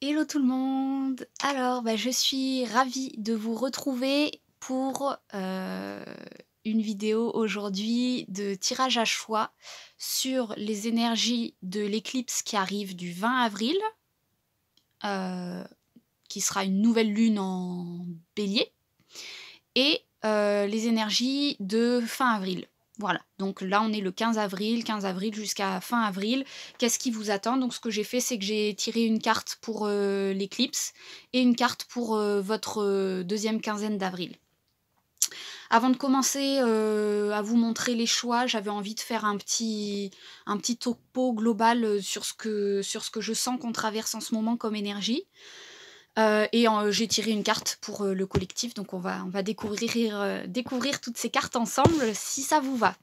Hello tout le monde! Alors, je suis ravie de vous retrouver pour une vidéo aujourd'hui de tirage à choix sur les énergies de l'éclipse qui arrive du 20 avril, euh, qui sera une nouvelle lune en bélier, et les énergies de fin avril. Voilà, donc là on est le 15 avril jusqu'à fin avril. Qu'est-ce qui vous attend? Donc ce que j'ai fait, c'est que j'ai tiré une carte pour l'éclipse et une carte pour votre deuxième quinzaine d'avril. Avant de commencer à vous montrer les choix, j'avais envie de faire un petit topo global sur ce que je sens qu'on traverse en ce moment comme énergie. J'ai tiré une carte pour le collectif, donc on va découvrir toutes ces cartes ensemble, si ça vous va.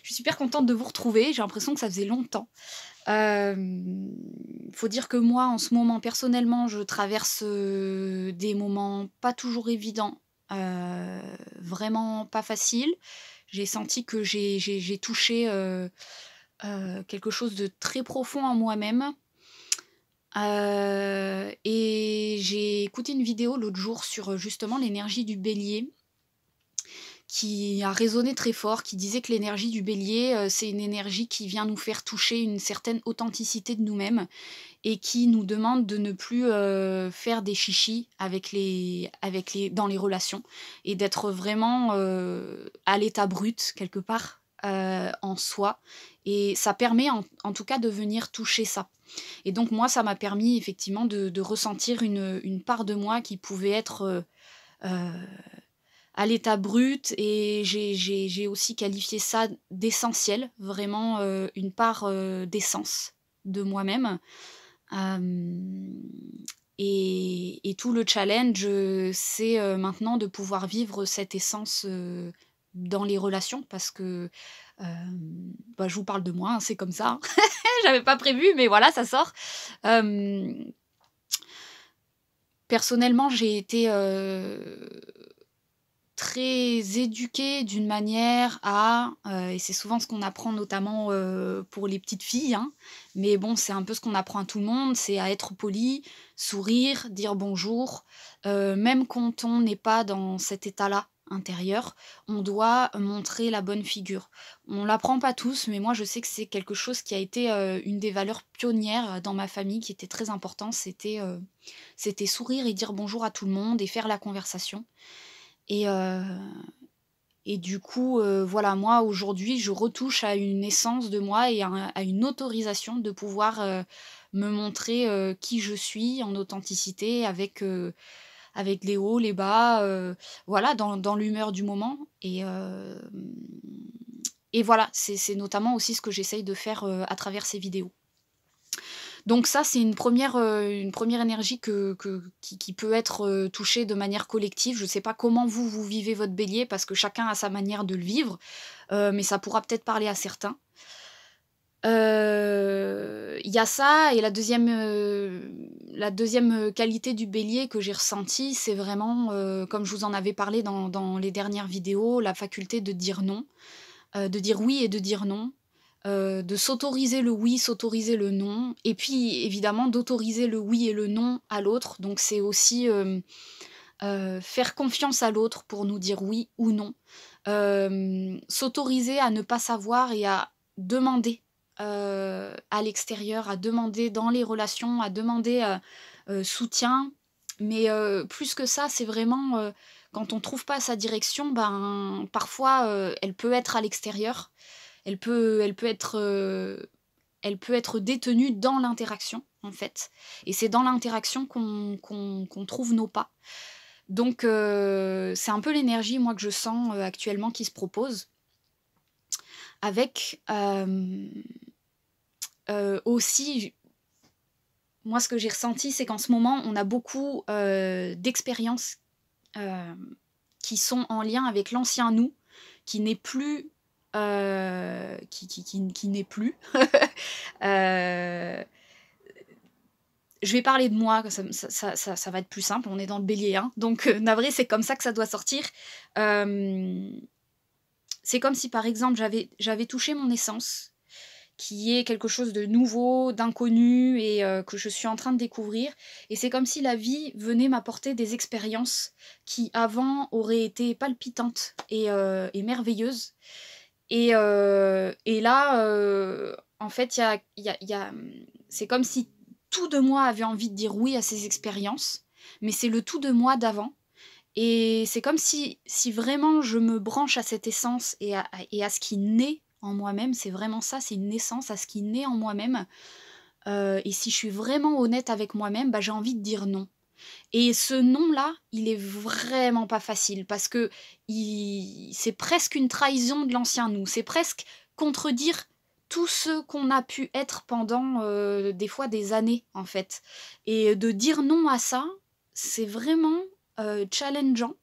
Je suis super contente de vous retrouver, j'ai l'impression que ça faisait longtemps. Faut dire que moi, en ce moment, personnellement, je traverse des moments pas toujours évidents, vraiment pas faciles. J'ai senti que j'ai touché quelque chose de très profond en moi-même. Et j'ai écouté une vidéo l'autre jour sur justement l'énergie du bélier qui a résonné très fort, qui disait que l'énergie du bélier, c'est une énergie qui vient nous faire toucher une certaine authenticité de nous-mêmes et qui nous demande de ne plus faire des chichis dans les relations et d'être vraiment à l'état brut quelque part en soi. Et ça permet en tout cas de venir toucher ça. Et donc moi, ça m'a permis effectivement de ressentir une part de moi qui pouvait être à l'état brut, et j'ai aussi qualifié ça d'essentiel, vraiment une part d'essence de moi-même. Et tout le challenge, c'est maintenant de pouvoir vivre cette essence dans les relations, parce que je vous parle de moi, hein, c'est comme ça. Hein. J'avais pas prévu, mais voilà, ça sort. Personnellement, j'ai été très éduquée d'une manière à, et c'est souvent ce qu'on apprend notamment pour les petites filles, hein, mais bon, c'est un peu ce qu'on apprend à tout le monde, c'est à être poli, sourire, dire bonjour, même quand on n'est pas dans cet état-là intérieur, on doit montrer la bonne figure. On l'apprend pas tous, mais moi je sais que c'est quelque chose qui a été une des valeurs pionnières dans ma famille, qui était très important, c'était sourire et dire bonjour à tout le monde et faire la conversation. Et, heu et du coup, voilà, moi, aujourd'hui, je retouche à une essence de moi et à une autorisation de pouvoir me montrer qui je suis en authenticité, avec les hauts, les bas, voilà, dans l'humeur du moment. Et voilà, c'est notamment aussi ce que j'essaye de faire à travers ces vidéos. Donc ça, c'est une première énergie qui peut être touchée de manière collective. Je ne sais pas comment vous vivez votre bélier, parce que chacun a sa manière de le vivre, mais ça pourra peut-être parler à certains. Il y a ça, et la deuxième qualité du bélier que j'ai ressentie, c'est vraiment, comme je vous en avais parlé dans les dernières vidéos, la faculté de dire non, de dire oui et de dire non, de s'autoriser le oui, s'autoriser le non, et puis évidemment d'autoriser le oui et le non à l'autre. Donc c'est aussi faire confiance à l'autre pour nous dire oui ou non. S'autoriser à ne pas savoir et à demander à l'extérieur, à demander dans les relations, à demander soutien. Mais plus que ça, c'est vraiment quand on trouve pas sa direction, ben parfois elle peut être à l'extérieur, elle peut être détenue dans l'interaction, en fait. Et c'est dans l'interaction qu'on trouve nos pas. Donc c'est un peu l'énergie, moi, que je sens actuellement qui se propose. Avec aussi, moi, ce que j'ai ressenti, c'est qu'en ce moment, on a beaucoup d'expériences euh, qui sont en lien avec l'ancien nous, qui n'est plus qui n'est plus. Euh, je vais parler de moi, ça va être plus simple, on est dans le bélier, hein. Donc navré, c'est comme ça que ça doit sortir. C'est comme si par exemple j'avais touché mon essence, qui est quelque chose de nouveau, d'inconnu et que je suis en train de découvrir. Et c'est comme si la vie venait m'apporter des expériences qui avant auraient été palpitantes et merveilleuses. Et là, en fait, c'est comme si tout de moi avait envie de dire oui à ces expériences, mais c'est le tout de moi d'avant. Et c'est comme si vraiment je me branche à cette essence et à ce qui naît en moi-même, c'est vraiment ça, c'est une naissance à ce qui naît en moi-même. Et si je suis vraiment honnête avec moi-même, bah, j'ai envie de dire non. Et ce non-là, il est vraiment pas facile parce que c'est presque une trahison de l'ancien nous. C'est presque contredire tout ce qu'on a pu être pendant des fois des années, en fait. Et de dire non à ça, c'est vraiment challengeant.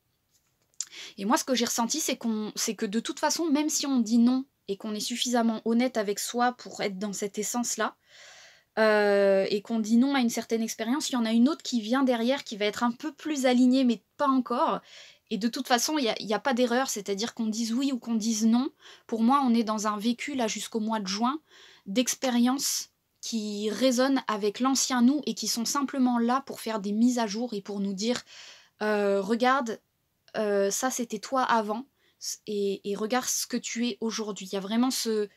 Et moi, ce que j'ai ressenti, c'est que de toute façon, même si on dit non et qu'on est suffisamment honnête avec soi pour être dans cette essence-là, et qu'on dit non à une certaine expérience, il y en a une autre qui vient derrière, qui va être un peu plus alignée, mais pas encore. Et de toute façon, il y a pas d'erreur, c'est-à-dire qu'on dise oui ou qu'on dise non. Pour moi, on est dans un vécu, là, jusqu'au mois de juin, d'expériences qui résonnent avec l'ancien nous et qui sont simplement là pour faire des mises à jour et pour nous dire regarde, ça c'était toi avant, et regarde ce que tu es aujourd'hui. Il y a vraiment ce...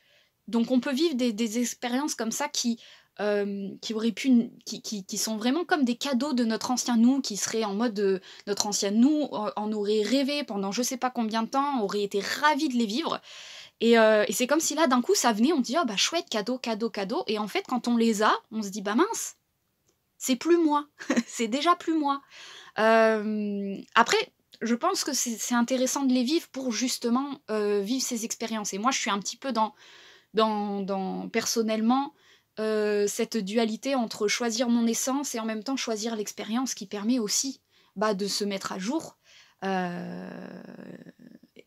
Donc on peut vivre des expériences comme ça qui auraient pu, qui sont vraiment comme des cadeaux de notre ancien nous, qui serait en mode notre ancien nous en aurait rêvé pendant je sais pas combien de temps, aurait été ravi de les vivre. Et c'est comme si là d'un coup ça venait, on dit oh bah chouette, cadeau, cadeau, cadeau. Et en fait quand on les a, on se dit bah mince, c'est plus moi, c'est déjà plus moi. Après, je pense que c'est intéressant de les vivre pour justement vivre ces expériences. Et moi je suis un petit peu dans personnellement cette dualité entre choisir mon essence et en même temps choisir l'expérience qui permet aussi de se mettre à jour.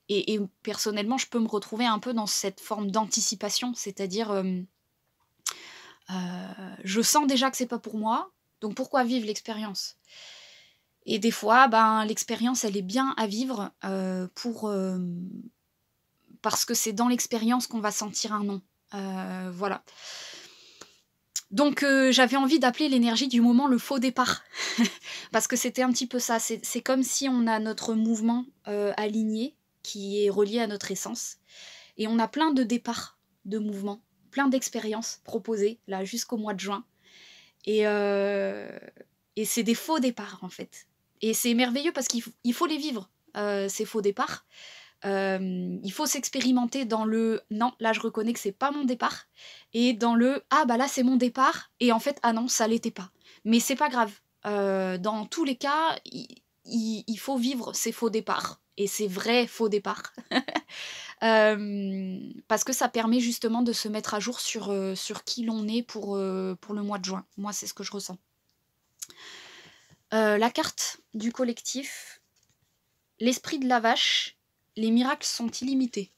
Et personnellement, je peux me retrouver un peu dans cette forme d'anticipation, c'est-à-dire je sens déjà que c'est pas pour moi, donc pourquoi vivre l'expérience? Et des fois, l'expérience, elle est bien à vivre parce que c'est dans l'expérience qu'on va sentir un non. Voilà. Donc j'avais envie d'appeler l'énergie du moment le faux départ. Parce que c'était un petit peu ça. C'est comme si on a notre mouvement aligné qui est relié à notre essence. Et on a plein de départs de mouvements, plein d'expériences proposées là jusqu'au mois de juin. Et c'est des faux départs en fait. Et c'est merveilleux parce qu'il faut les vivre, ces faux départs. Il faut s'expérimenter dans le non, là je reconnais que c'est pas mon départ, et dans le ah bah là c'est mon départ, et en fait ah non ça l'était pas. Mais c'est pas grave. Dans tous les cas, il faut vivre ces faux départs et ces vrais faux départs. Parce que ça permet justement de se mettre à jour sur qui l'on est pour le mois de juin. Moi c'est ce que je ressens. La carte du collectif, l'esprit de la vache. Les miracles sont illimités.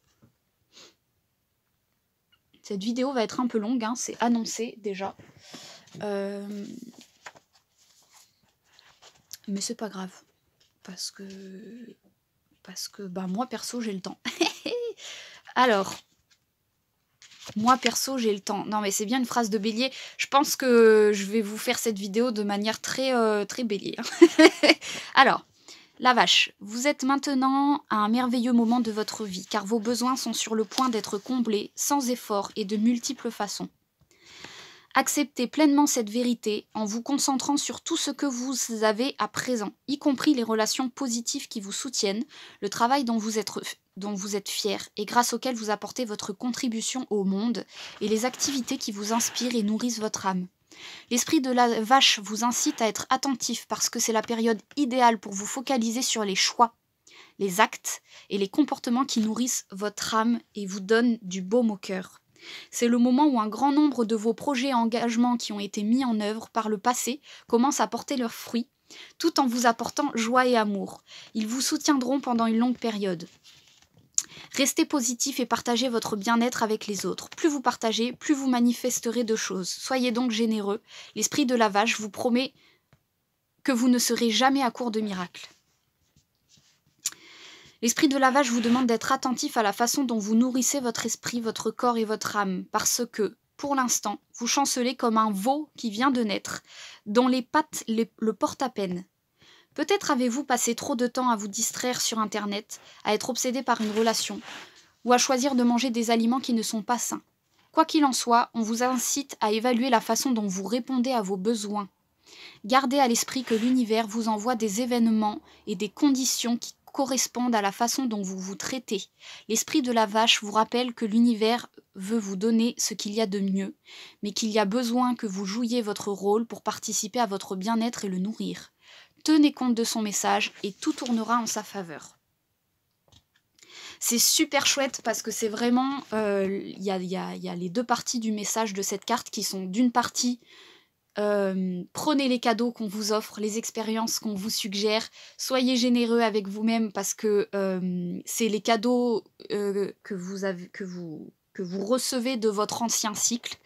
Cette vidéo va être un peu longue, hein, c'est annoncé déjà. Mais c'est pas grave. Parce que moi perso j'ai le temps. Alors, moi perso j'ai le temps. Non mais c'est bien une phrase de bélier. Je pense que je vais vous faire cette vidéo de manière très, très bélier. Alors, la vache, vous êtes maintenant à un merveilleux moment de votre vie, car vos besoins sont sur le point d'être comblés, sans effort et de multiples façons. Acceptez pleinement cette vérité en vous concentrant sur tout ce que vous avez à présent, y compris les relations positives qui vous soutiennent, le travail dont vous êtes fier et grâce auquel vous apportez votre contribution au monde, et les activités qui vous inspirent et nourrissent votre âme. L'esprit de la vache vous incite à être attentif parce que c'est la période idéale pour vous focaliser sur les choix, les actes et les comportements qui nourrissent votre âme et vous donnent du baume au cœur. C'est le moment où un grand nombre de vos projets et engagements qui ont été mis en œuvre par le passé commencent à porter leurs fruits, tout en vous apportant joie et amour. Ils vous soutiendront pendant une longue période. Restez positif et partagez votre bien-être avec les autres. Plus vous partagez, plus vous manifesterez de choses. Soyez donc généreux. L'esprit de la vache vous promet que vous ne serez jamais à court de miracles. L'esprit de la vache vous demande d'être attentif à la façon dont vous nourrissez votre esprit, votre corps et votre âme, parce que pour l'instant, vous chancelez comme un veau qui vient de naître, dont les pattes le portent à peine. Peut-être avez-vous passé trop de temps à vous distraire sur Internet, à être obsédé par une relation, ou à choisir de manger des aliments qui ne sont pas sains. Quoi qu'il en soit, on vous incite à évaluer la façon dont vous répondez à vos besoins. Gardez à l'esprit que l'univers vous envoie des événements et des conditions qui correspondent à la façon dont vous vous traitez. L'esprit de la vache vous rappelle que l'univers veut vous donner ce qu'il y a de mieux, mais qu'il y a besoin que vous jouiez votre rôle pour participer à votre bien-être et le nourrir. Tenez compte de son message et tout tournera en sa faveur. C'est super chouette parce que c'est vraiment... Il y a les deux parties du message de cette carte qui sont d'une partie... prenez les cadeaux qu'on vous offre, les expériences qu'on vous suggère, soyez généreux avec vous-même parce que c'est les cadeaux que vous recevez de votre ancien cycle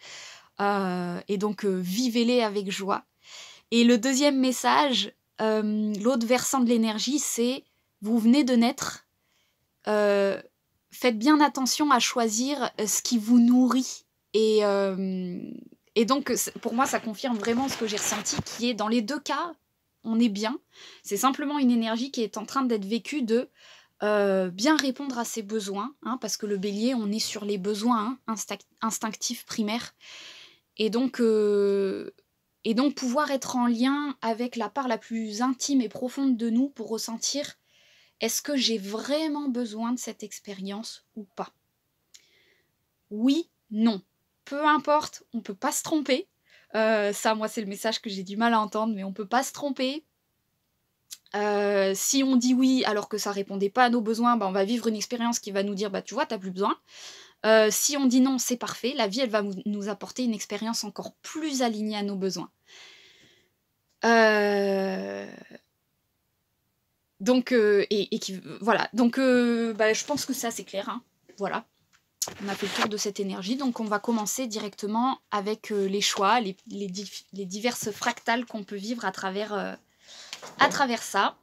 et donc vivez-les avec joie. Et le deuxième message, l'autre versant de l'énergie, c'est vous venez de naître, faites bien attention à choisir ce qui vous nourrit et donc, pour moi, ça confirme vraiment ce que j'ai ressenti, qui est, dans les deux cas, on est bien. C'est simplement une énergie qui est en train d'être vécue de bien répondre à ses besoins, hein, parce que le bélier, on est sur les besoins instinctifs primaires. Et donc, pouvoir être en lien avec la part la plus intime et profonde de nous pour ressentir, est-ce que j'ai vraiment besoin de cette expérience ou pas ? Oui, non. Peu importe, on ne peut pas se tromper. Ça, moi, c'est le message que j'ai du mal à entendre, mais on ne peut pas se tromper. Si on dit oui alors que ça ne répondait pas à nos besoins, bah, on va vivre une expérience qui va nous dire, bah, tu vois, tu n'as plus besoin. Si on dit non, c'est parfait. La vie, elle va nous apporter une expérience encore plus alignée à nos besoins. Donc, voilà. Donc, je pense que c'est assez clair. Hein. Voilà. On a fait le tour de cette énergie, donc on va commencer directement avec les choix, les diverses fractales qu'on peut vivre à travers ça.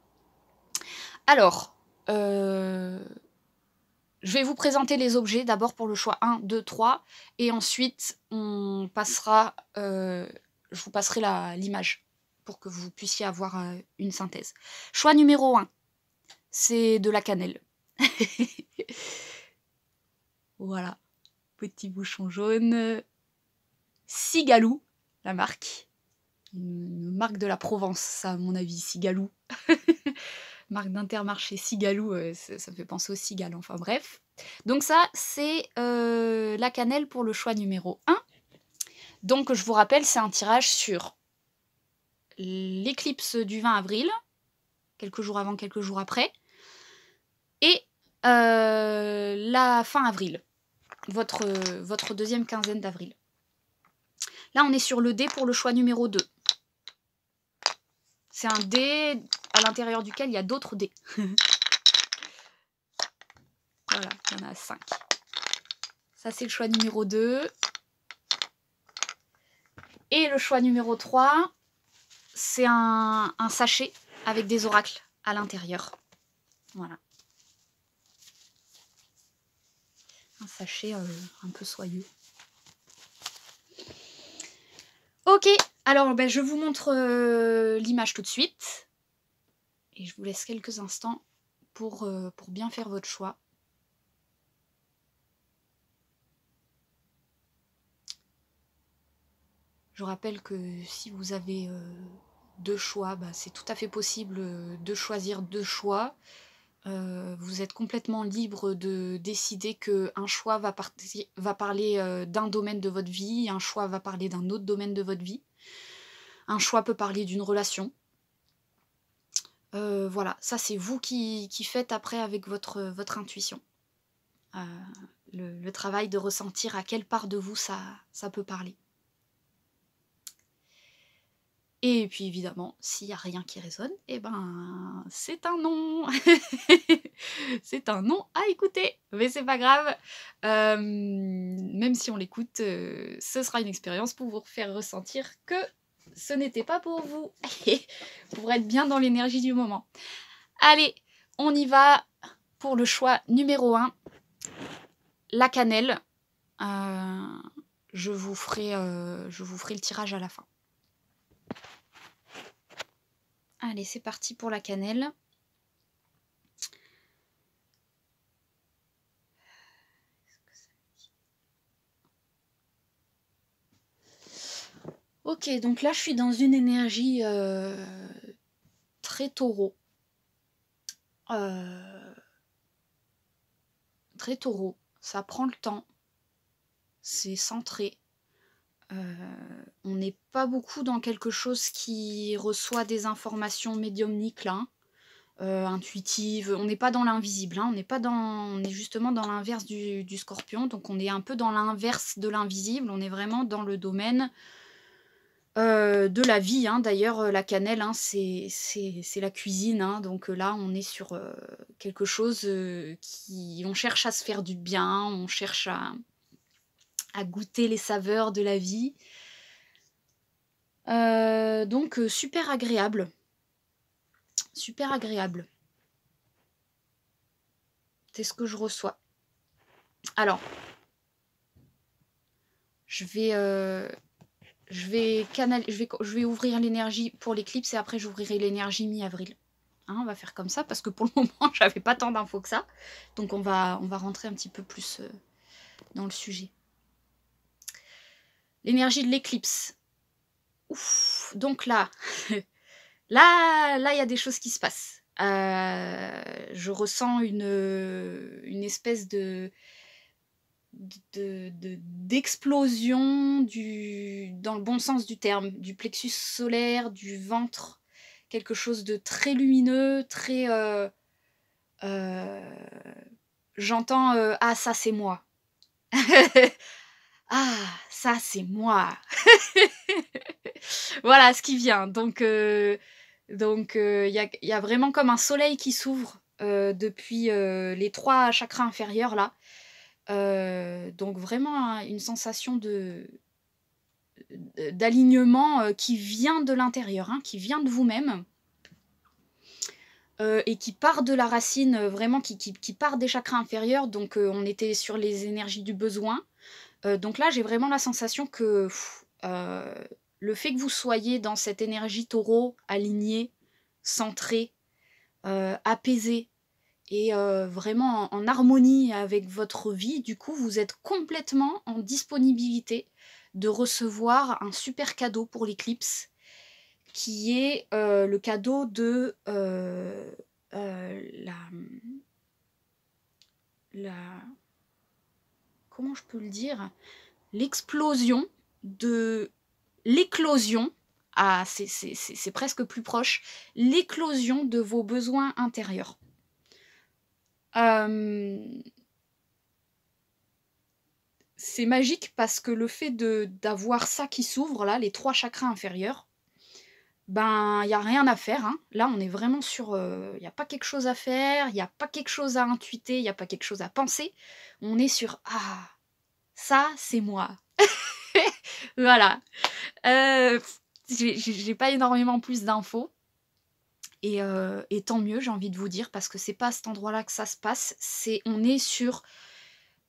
Alors, je vais vous présenter les objets d'abord pour le choix 1, 2, 3, et ensuite on passera, je vous passerai l'image pour que vous puissiez avoir une synthèse. Choix numéro 1, c'est de la cannelle. Voilà. Petit bouchon jaune. Cigalou, la marque. Une marque de la Provence, ça à mon avis, Cigalou. Marque d'Intermarché Cigalou, ça me fait penser aux cigales, enfin bref. Donc ça, c'est la cannelle pour le choix numéro 1. Donc je vous rappelle, c'est un tirage sur l'éclipse du 20 avril, quelques jours avant, quelques jours après, et la fin avril, votre deuxième quinzaine d'avril. Là, on est sur le dé pour le choix numéro 2. C'est un dé à l'intérieur duquel il y a d'autres dés. Voilà, il y en a 5. Ça, c'est le choix numéro 2. Et le choix numéro 3, c'est un sachet avec des oracles à l'intérieur. Voilà. Un sachet un peu soyeux. Ok, alors je vous montre l'image tout de suite. Et je vous laisse quelques instants pour bien faire votre choix. Je rappelle que si vous avez 2 choix, c'est tout à fait possible de choisir 2 choix. Vous êtes complètement libre de décider qu'un choix va parler d'un domaine de votre vie, un choix va parler d'un autre domaine de votre vie. Un choix peut parler d'une relation. Voilà, ça c'est vous qui faites après avec votre intuition. Le travail de ressentir à quelle part de vous ça peut parler. Et puis évidemment, s'il n'y a rien qui résonne, c'est un non. C'est un non à écouter. Mais c'est pas grave. Même si on l'écoute, ce sera une expérience pour vous faire ressentir que ce n'était pas pour vous. Pour être bien dans l'énergie du moment. Allez, on y va pour le choix numéro 1. La cannelle. je vous ferai le tirage à la fin. Allez, c'est parti pour la cannelle. Ok, donc là je suis dans une énergie très taureau. Très taureau, ça prend le temps, c'est centré. On n'est pas beaucoup dans quelque chose qui reçoit des informations médiumniques là, intuitives. On n'est pas dans l'invisible, hein. On est justement dans l'inverse du scorpion, donc on est un peu dans l'inverse de l'invisible. On est vraiment dans le domaine de la vie, hein. D'ailleurs, la cannelle, hein, c'est la cuisine, hein. Donc là, on est sur quelque chose qui... On cherche à se faire du bien, on cherche à goûter les saveurs de la vie. Donc super agréable. Super agréable. C'est ce que je reçois. Alors, je vais ouvrir l'énergie pour l'éclipse et après j'ouvrirai l'énergie mi-avril. Hein, on va faire comme ça parce que pour le moment, j'avais pas tant d'infos que ça. Donc on va rentrer un petit peu plus dans le sujet. L'énergie de l'éclipse. Ouf, donc là, là, il y a des choses qui se passent. Je ressens une espèce d'explosion dans le bon sens du terme, du plexus solaire, du ventre, quelque chose de très lumineux, très... j'entends ah, ça c'est moi. Ah, ça c'est moi. Voilà ce qui vient. Donc il y a vraiment comme un soleil qui s'ouvre depuis les 3 chakras inférieurs là. Donc vraiment hein, une sensation d'alignement qui vient de l'intérieur, hein, qui vient de vous-même. Et qui part de la racine, vraiment qui part des chakras inférieurs. Donc on était sur les énergies du besoin. Donc là, j'ai vraiment la sensation que le fait que vous soyez dans cette énergie taureau, alignée, centrée, apaisée, et vraiment en harmonie avec votre vie, du coup, vous êtes complètement en disponibilité de recevoir un super cadeau pour l'éclipse, qui est le cadeau de comment je peux le dire, l'éclosion, ah, c'est presque plus proche, l'éclosion de vos besoins intérieurs. C'est magique parce que le fait d'avoir ça qui s'ouvre, là, les 3 chakras inférieurs, ben, il n'y a rien à faire, hein. Là, on est vraiment sur... Il n'y a pas quelque chose à faire, il n'y a pas quelque chose à intuiter, il n'y a pas quelque chose à penser. On est sur... Ah, ça, c'est moi. Voilà. J'ai pas énormément plus d'infos. Et tant mieux, j'ai envie de vous dire, parce que c'est pas à cet endroit-là que ça se passe. On est sur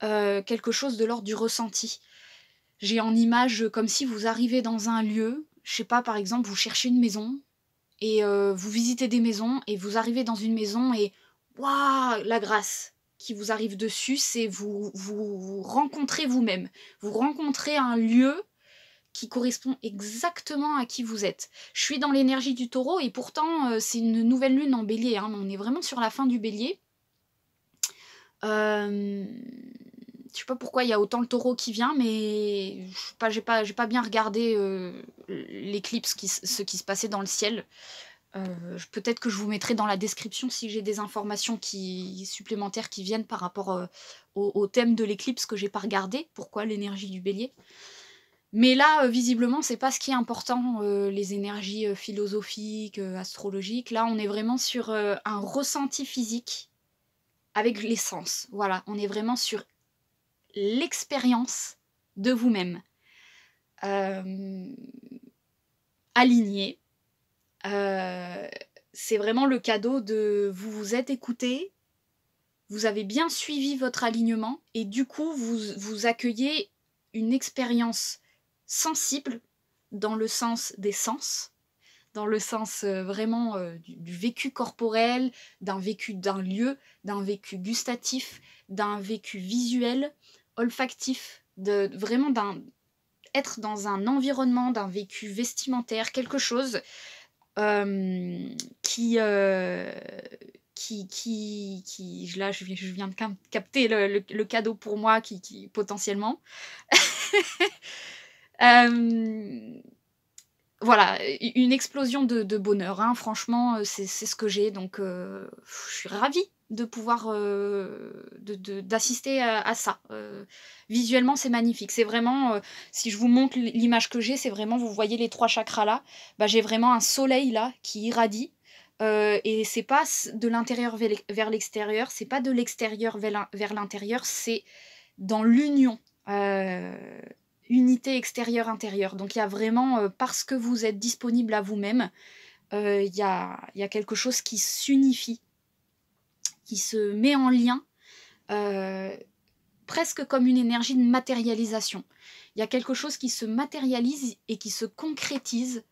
quelque chose de l'ordre du ressenti. J'ai en image comme si vous arrivez dans un lieu, je sais pas, par exemple, vous cherchez une maison, et vous visitez des maisons, et vous arrivez dans une maison, et waouh, la grâce qui vous arrive dessus, c'est vous rencontrez vous-même. Vous rencontrez un lieu qui correspond exactement à qui vous êtes. Je suis dans l'énergie du taureau, et pourtant, c'est une nouvelle lune en bélier, hein, on est vraiment sur la fin du bélier. Je sais pas pourquoi il y a autant le taureau qui vient, mais j'ai pas bien regardé l'éclipse, ce qui se passait dans le ciel. Peut-être que je vous mettrai dans la description si j'ai des informations supplémentaires qui viennent par rapport au thème de l'éclipse que j'ai pas regardé. Pourquoi l'énergie du bélier? Mais là, visiblement, c'est pas ce qui est important, les énergies philosophiques, astrologiques. Là, on est vraiment sur un ressenti physique avec les sens. Voilà, on est vraiment sur l'expérience de vous-même. Aligné. C'est vraiment le cadeau de vous vous êtes écouté, vous avez bien suivi votre alignement, et du coup, vous accueillez une expérience sensible dans le sens des sens, dans le sens vraiment du vécu corporel, d'un vécu d'un lieu, d'un vécu gustatif, d'un vécu visuel, olfactif, vraiment être dans un environnement, d'un vécu vestimentaire, quelque chose qui, là je viens de capter le cadeau pour moi qui potentiellement. Voilà, une explosion de bonheur, hein. Franchement, c'est ce que j'ai, donc je suis ravie de pouvoir, d'assister à ça. Visuellement, c'est magnifique. C'est vraiment, si je vous montre l'image que j'ai, c'est vraiment, vous voyez les 3 chakras là? Bah, j'ai vraiment un soleil là qui irradie, et c'est pas de l'intérieur vers l'extérieur, c'est pas de l'extérieur vers l'intérieur, c'est dans l'union. Unité extérieure-intérieure. Donc il y a vraiment, parce que vous êtes disponible à vous-même, il y a quelque chose qui s'unifie, qui se met en lien, presque comme une énergie de matérialisation. Il y a quelque chose qui se matérialise et qui se concrétise,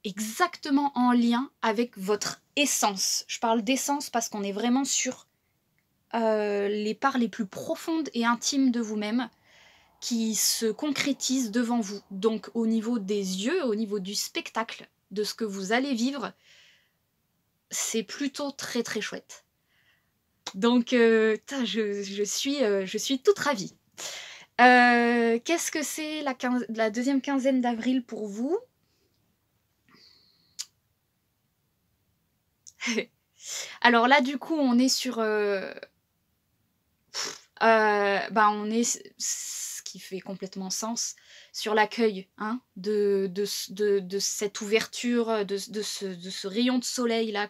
exactement en lien avec votre essence. Je parle d'essence parce qu'on est vraiment sur les parts les plus profondes et intimes de vous-même, qui se concrétise devant vous. Donc au niveau des yeux, au niveau du spectacle, de ce que vous allez vivre, c'est plutôt très très chouette. Donc je suis toute ravie. Qu'est-ce que c'est la deuxième quinzaine d'avril pour vous? Alors là du coup on est sur... on est, ce qui fait complètement sens, sur l'accueil, hein, de cette ouverture, de ce rayon de soleil là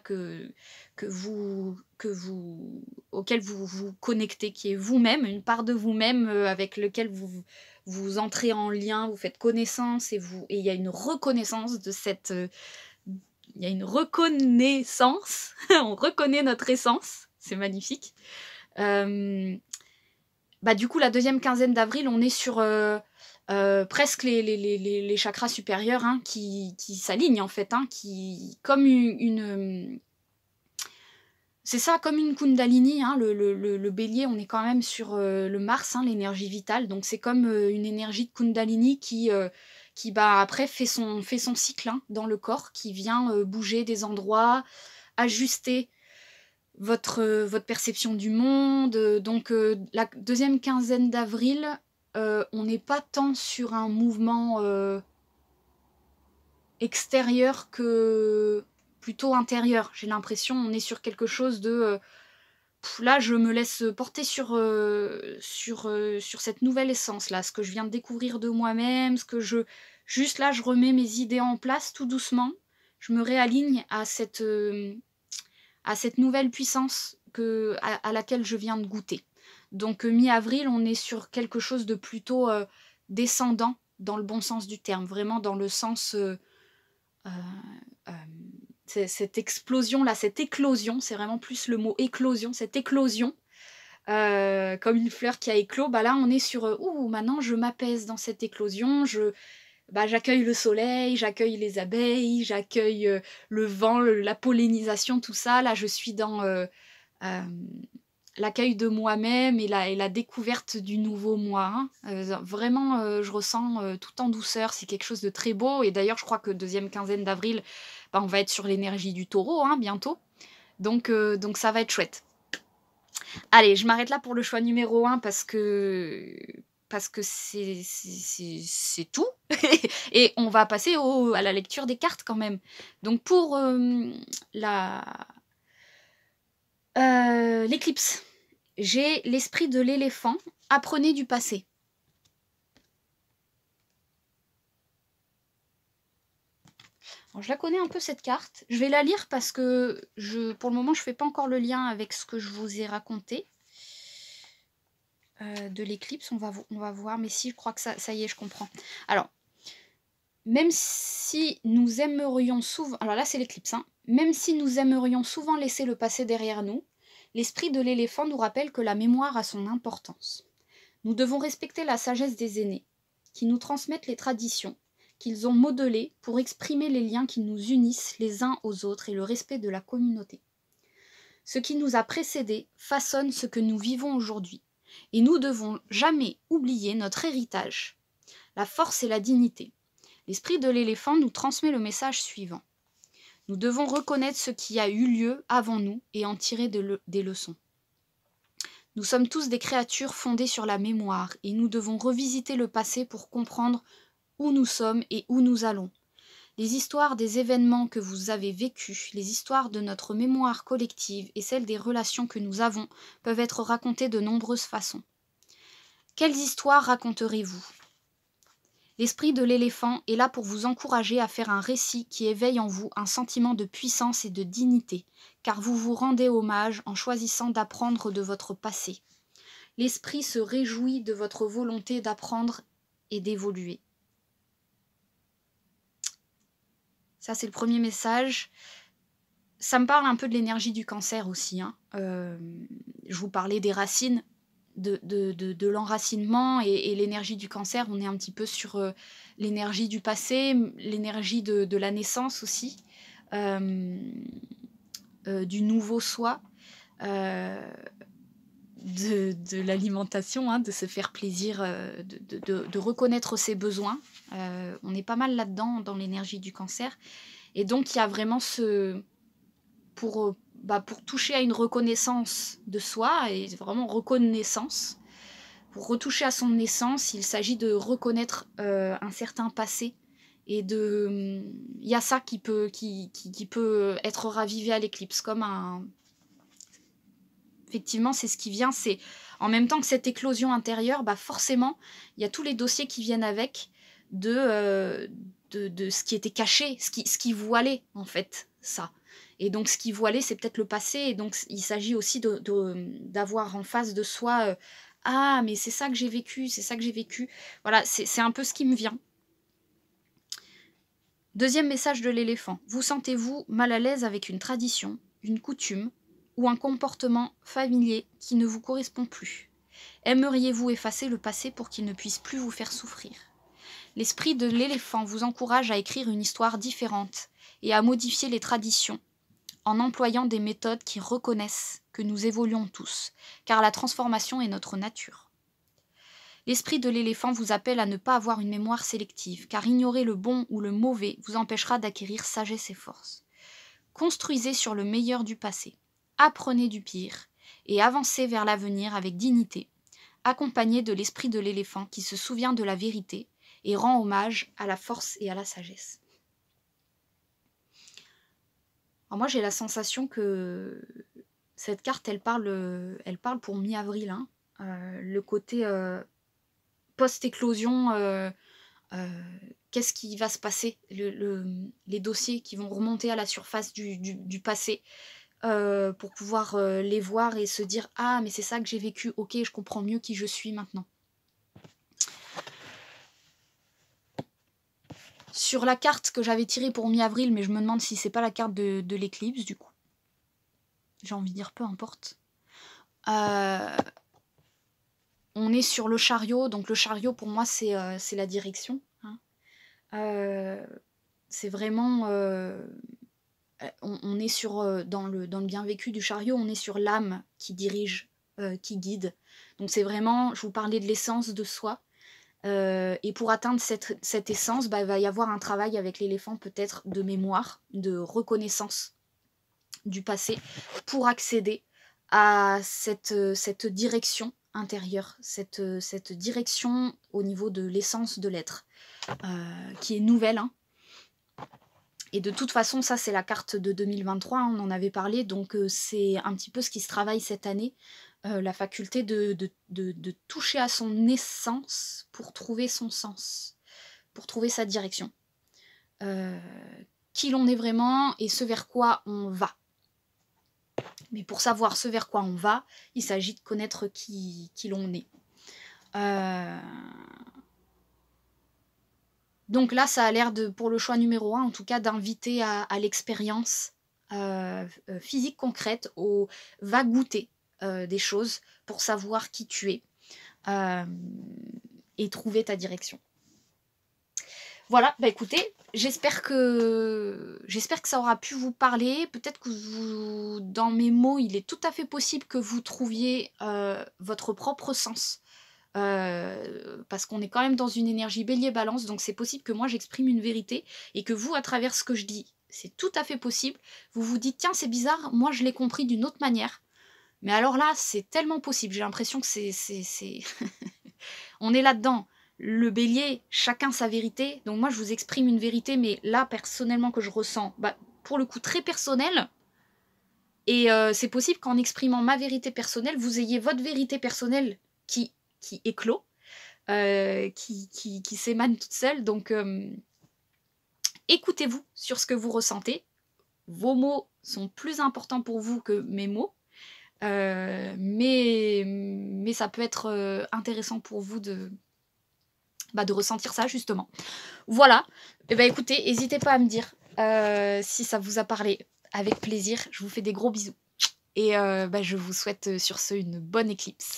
auquel vous vous connectez, qui est vous-même, une part de vous-même avec lequel vous entrez en lien, vous faites connaissance, et il y a une reconnaissance de cette... il y a une reconnaissance, on reconnaît notre essence, c'est magnifique. Du coup, la deuxième quinzaine d'avril, on est sur presque les chakras supérieurs, hein, qui s'alignent en fait, hein, comme c'est ça, comme une kundalini, hein, le bélier, on est quand même sur le Mars, hein, l'énergie vitale, donc c'est comme une énergie de kundalini qui après fait son cycle, hein, dans le corps, qui vient bouger des endroits, ajuster votre perception du monde. Donc la deuxième quinzaine d'avril, on n'est pas tant sur un mouvement extérieur que plutôt intérieur. J'ai l'impression, on est sur quelque chose de... là, je me laisse porter sur cette nouvelle essence là, ce que je viens de découvrir de moi-même, juste là, je remets mes idées en place tout doucement. Je me réaligne à cette nouvelle puissance à laquelle je viens de goûter. Donc mi-avril, on est sur quelque chose de plutôt descendant, dans le bon sens du terme, vraiment dans le sens... cette explosion-là, cette éclosion, c'est vraiment plus le mot éclosion, cette éclosion, comme une fleur qui a éclos, là on est sur maintenant je m'apaise dans cette éclosion, j'accueille le soleil, j'accueille les abeilles, j'accueille le vent, la pollinisation, tout ça. Là, je suis dans l'accueil de moi-même et la découverte du nouveau moi, hein. Vraiment, je ressens tout en douceur. C'est quelque chose de très beau. Et d'ailleurs, je crois que deuxième quinzaine d'avril, on va être sur l'énergie du taureau, hein, bientôt. Donc ça va être chouette. Allez, je m'arrête là pour le choix numéro 1 parce que c'est tout. Et on va passer à la lecture des cartes quand même. Donc pour l'éclipse, j'ai l'esprit de l'éléphant. Apprenez du passé. Alors, je la connais un peu cette carte. Je vais la lire parce que pour le moment, je ne fais pas encore le lien avec ce que je vous ai raconté. De l'éclipse, on va voir, mais si, je crois que ça y est, je comprends. Alors, même si nous aimerions souvent... Alors là, c'est l'éclipse, hein. Même si nous aimerions souvent laisser le passé derrière nous, l'esprit de l'éléphant nous rappelle que la mémoire a son importance. Nous devons respecter la sagesse des aînés, qui nous transmettent les traditions, qu'ils ont modelées pour exprimer les liens qui nous unissent les uns aux autres et le respect de la communauté. Ce qui nous a précédés façonne ce que nous vivons aujourd'hui, et nous devons jamais oublier notre héritage, la force et la dignité. L'esprit de l'éléphant nous transmet le message suivant. Nous devons reconnaître ce qui a eu lieu avant nous et en tirer des leçons. Nous sommes tous des créatures fondées sur la mémoire et nous devons revisiter le passé pour comprendre où nous sommes et où nous allons. Les histoires des événements que vous avez vécus, les histoires de notre mémoire collective et celles des relations que nous avons peuvent être racontées de nombreuses façons. Quelles histoires raconterez-vous ? L'esprit de l'éléphant est là pour vous encourager à faire un récit qui éveille en vous un sentiment de puissance et de dignité, car vous vous rendez hommage en choisissant d'apprendre de votre passé. L'esprit se réjouit de votre volonté d'apprendre et d'évoluer. Ça, c'est le premier message. Ça me parle un peu de l'énergie du cancer aussi. Je vous parlais des racines, de l'enracinement et l'énergie du cancer. On est un petit peu sur l'énergie du passé, l'énergie de la naissance aussi, du nouveau soi, de l'alimentation, de se faire plaisir, de reconnaître ses besoins. On est pas mal là-dedans, dans l'énergie du cancer. Et donc, il y a vraiment pour toucher à une reconnaissance de soi, et vraiment reconnaissance, pour retoucher à son essence, il s'agit de reconnaître un certain passé. Et il y a ça qui peut être ravivé à l'éclipse, comme un... Effectivement, c'est ce qui vient, c'est en même temps que cette éclosion intérieure, forcément, il y a tous les dossiers qui viennent avec de ce qui était caché, ce qui voilait, en fait, ça. Et donc, ce qui voilait, c'est peut-être le passé, et donc, il s'agit aussi d'avoir en face de soi ah, mais c'est ça que j'ai vécu, c'est ça que j'ai vécu. Voilà, c'est un peu ce qui me vient. Deuxième message de l'éléphant. Vous sentez-vous mal à l'aise avec une tradition, une coutume ou un comportement familier qui ne vous correspond plus? Aimeriez-vous effacer le passé pour qu'il ne puisse plus vous faire souffrir? L'esprit de l'éléphant vous encourage à écrire une histoire différente et à modifier les traditions en employant des méthodes qui reconnaissent que nous évoluons tous, car la transformation est notre nature. L'esprit de l'éléphant vous appelle à ne pas avoir une mémoire sélective, car ignorer le bon ou le mauvais vous empêchera d'acquérir sagesse et force. Construisez sur le meilleur du passé, apprenez du pire, et avancez vers l'avenir avec dignité, accompagné de l'esprit de l'éléphant qui se souvient de la vérité et rend hommage à la force et à la sagesse. Alors moi, j'ai la sensation que cette carte, elle parle pour mi-avril. Le côté post-éclosion, qu'est-ce qui va se passer, les dossiers qui vont remonter à la surface du passé pour pouvoir les voir et se dire « Ah, mais c'est ça que j'ai vécu, ok, je comprends mieux qui je suis maintenant ». Sur la carte que j'avais tirée pour mi-avril, mais je me demande si c'est pas la carte de l'éclipse, du coup. J'ai envie de dire peu importe. On est sur le chariot, donc le chariot pour moi c'est la direction. C'est vraiment... on est sur, dans le bien vécu du chariot, on est sur l'âme qui dirige, qui guide. Donc c'est vraiment, je vous parlais de l'essence de soi. Et pour atteindre cette essence, il va y avoir un travail avec l'éléphant peut-être de mémoire, de reconnaissance du passé, pour accéder à cette direction intérieure, cette direction au niveau de l'essence de l'être, qui est nouvelle. Et de toute façon, ça c'est la carte de 2023, on en avait parlé, donc c'est un petit peu ce qui se travaille cette année, la faculté de toucher à son essence pour trouver son sens, pour trouver sa direction. Qui l'on est vraiment et ce vers quoi on va. Mais pour savoir ce vers quoi on va, il s'agit de connaître qui l'on est. Donc là, ça a l'air, pour le choix numéro 1, en tout cas, d'inviter à l'expérience physique concrète, va goûter des choses pour savoir qui tu es. et trouver ta direction. Voilà, bah écoutez, j'espère que ça aura pu vous parler. Peut-être que dans mes mots, il est tout à fait possible que vous trouviez votre propre sens. Parce qu'on est quand même dans une énergie bélier-balance, donc c'est possible que moi j'exprime une vérité et que vous, à travers ce que je dis, c'est tout à fait possible. Vous vous dites, tiens, c'est bizarre, moi je l'ai compris d'une autre manière. Mais alors là, c'est tellement possible. J'ai l'impression que c'est... On est là-dedans. Le bélier, chacun sa vérité. Donc moi, je vous exprime une vérité, mais là, personnellement, que je ressens, bah, pour le coup, très personnel. Et c'est possible qu'en exprimant ma vérité personnelle, vous ayez votre vérité personnelle qui éclot, qui s'émane toute seule. Donc, écoutez-vous sur ce que vous ressentez. Vos mots sont plus importants pour vous que mes mots. Mais ça peut être intéressant pour vous de ressentir ça, justement. Voilà. Et ben écoutez, n'hésitez pas à me dire si ça vous a parlé. Avec plaisir. Je vous fais des gros bisous. Et je vous souhaite sur ce une bonne éclipse.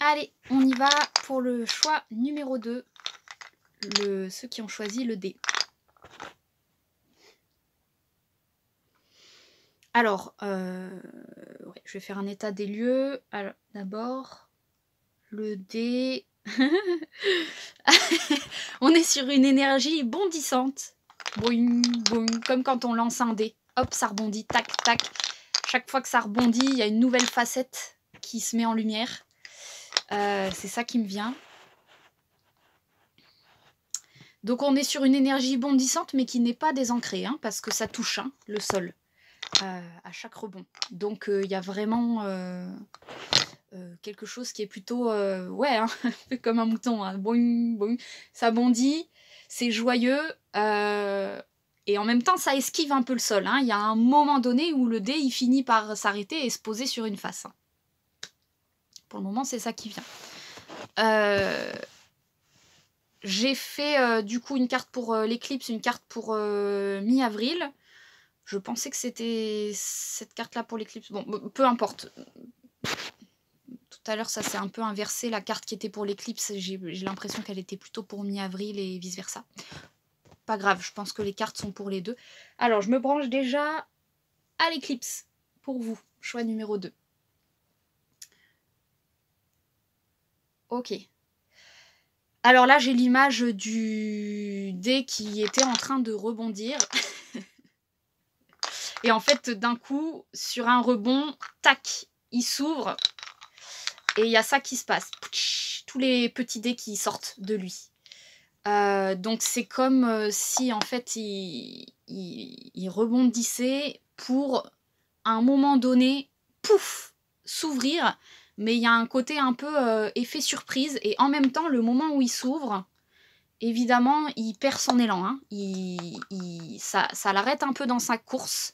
Allez, on y va pour le choix numéro 2. Ceux qui ont choisi le D. Alors, ouais, je vais faire un état des lieux. Alors, d'abord, le dé. On est sur une énergie bondissante. Boing, boing, comme quand on lance un dé. Hop, ça rebondit, tac, tac. Chaque fois que ça rebondit, il y a une nouvelle facette qui se met en lumière. C'est ça qui me vient. Donc on est sur une énergie bondissante, mais qui n'est pas désancrée, hein, parce que ça touche le sol à chaque rebond. Donc il y a vraiment quelque chose qui est plutôt ouais, hein, comme un mouton, hein, boing, boing. Ça bondit, c'est joyeux, et en même temps ça esquive un peu le sol. Il y a un moment donné où le dé il finit par s'arrêter et se poser sur une face. Pour le moment c'est ça qui vient. J'ai fait du coup une carte pour l'éclipse, une carte pour mi-avril. Je pensais que c'était cette carte-là pour l'éclipse. Bon, peu importe. Tout à l'heure, ça s'est un peu inversé. La carte qui était pour l'éclipse, j'ai l'impression qu'elle était plutôt pour mi-avril et vice-versa. Pas grave, je pense que les cartes sont pour les deux. Alors, je me branche déjà à l'éclipse pour vous. Choix numéro 2. Ok. Alors là, j'ai l'image du dé qui était en train de rebondir. Et en fait, d'un coup, sur un rebond, tac, il s'ouvre. Et il y a ça qui se passe. Tous les petits dés qui sortent de lui. Donc c'est comme si en fait il rebondissait pour à un moment donné, pouf, s'ouvrir. Mais il y a un côté un peu effet surprise. Et en même temps, le moment où il s'ouvre, évidemment, il perd son élan. Hein. Ça l'arrête un peu dans sa course.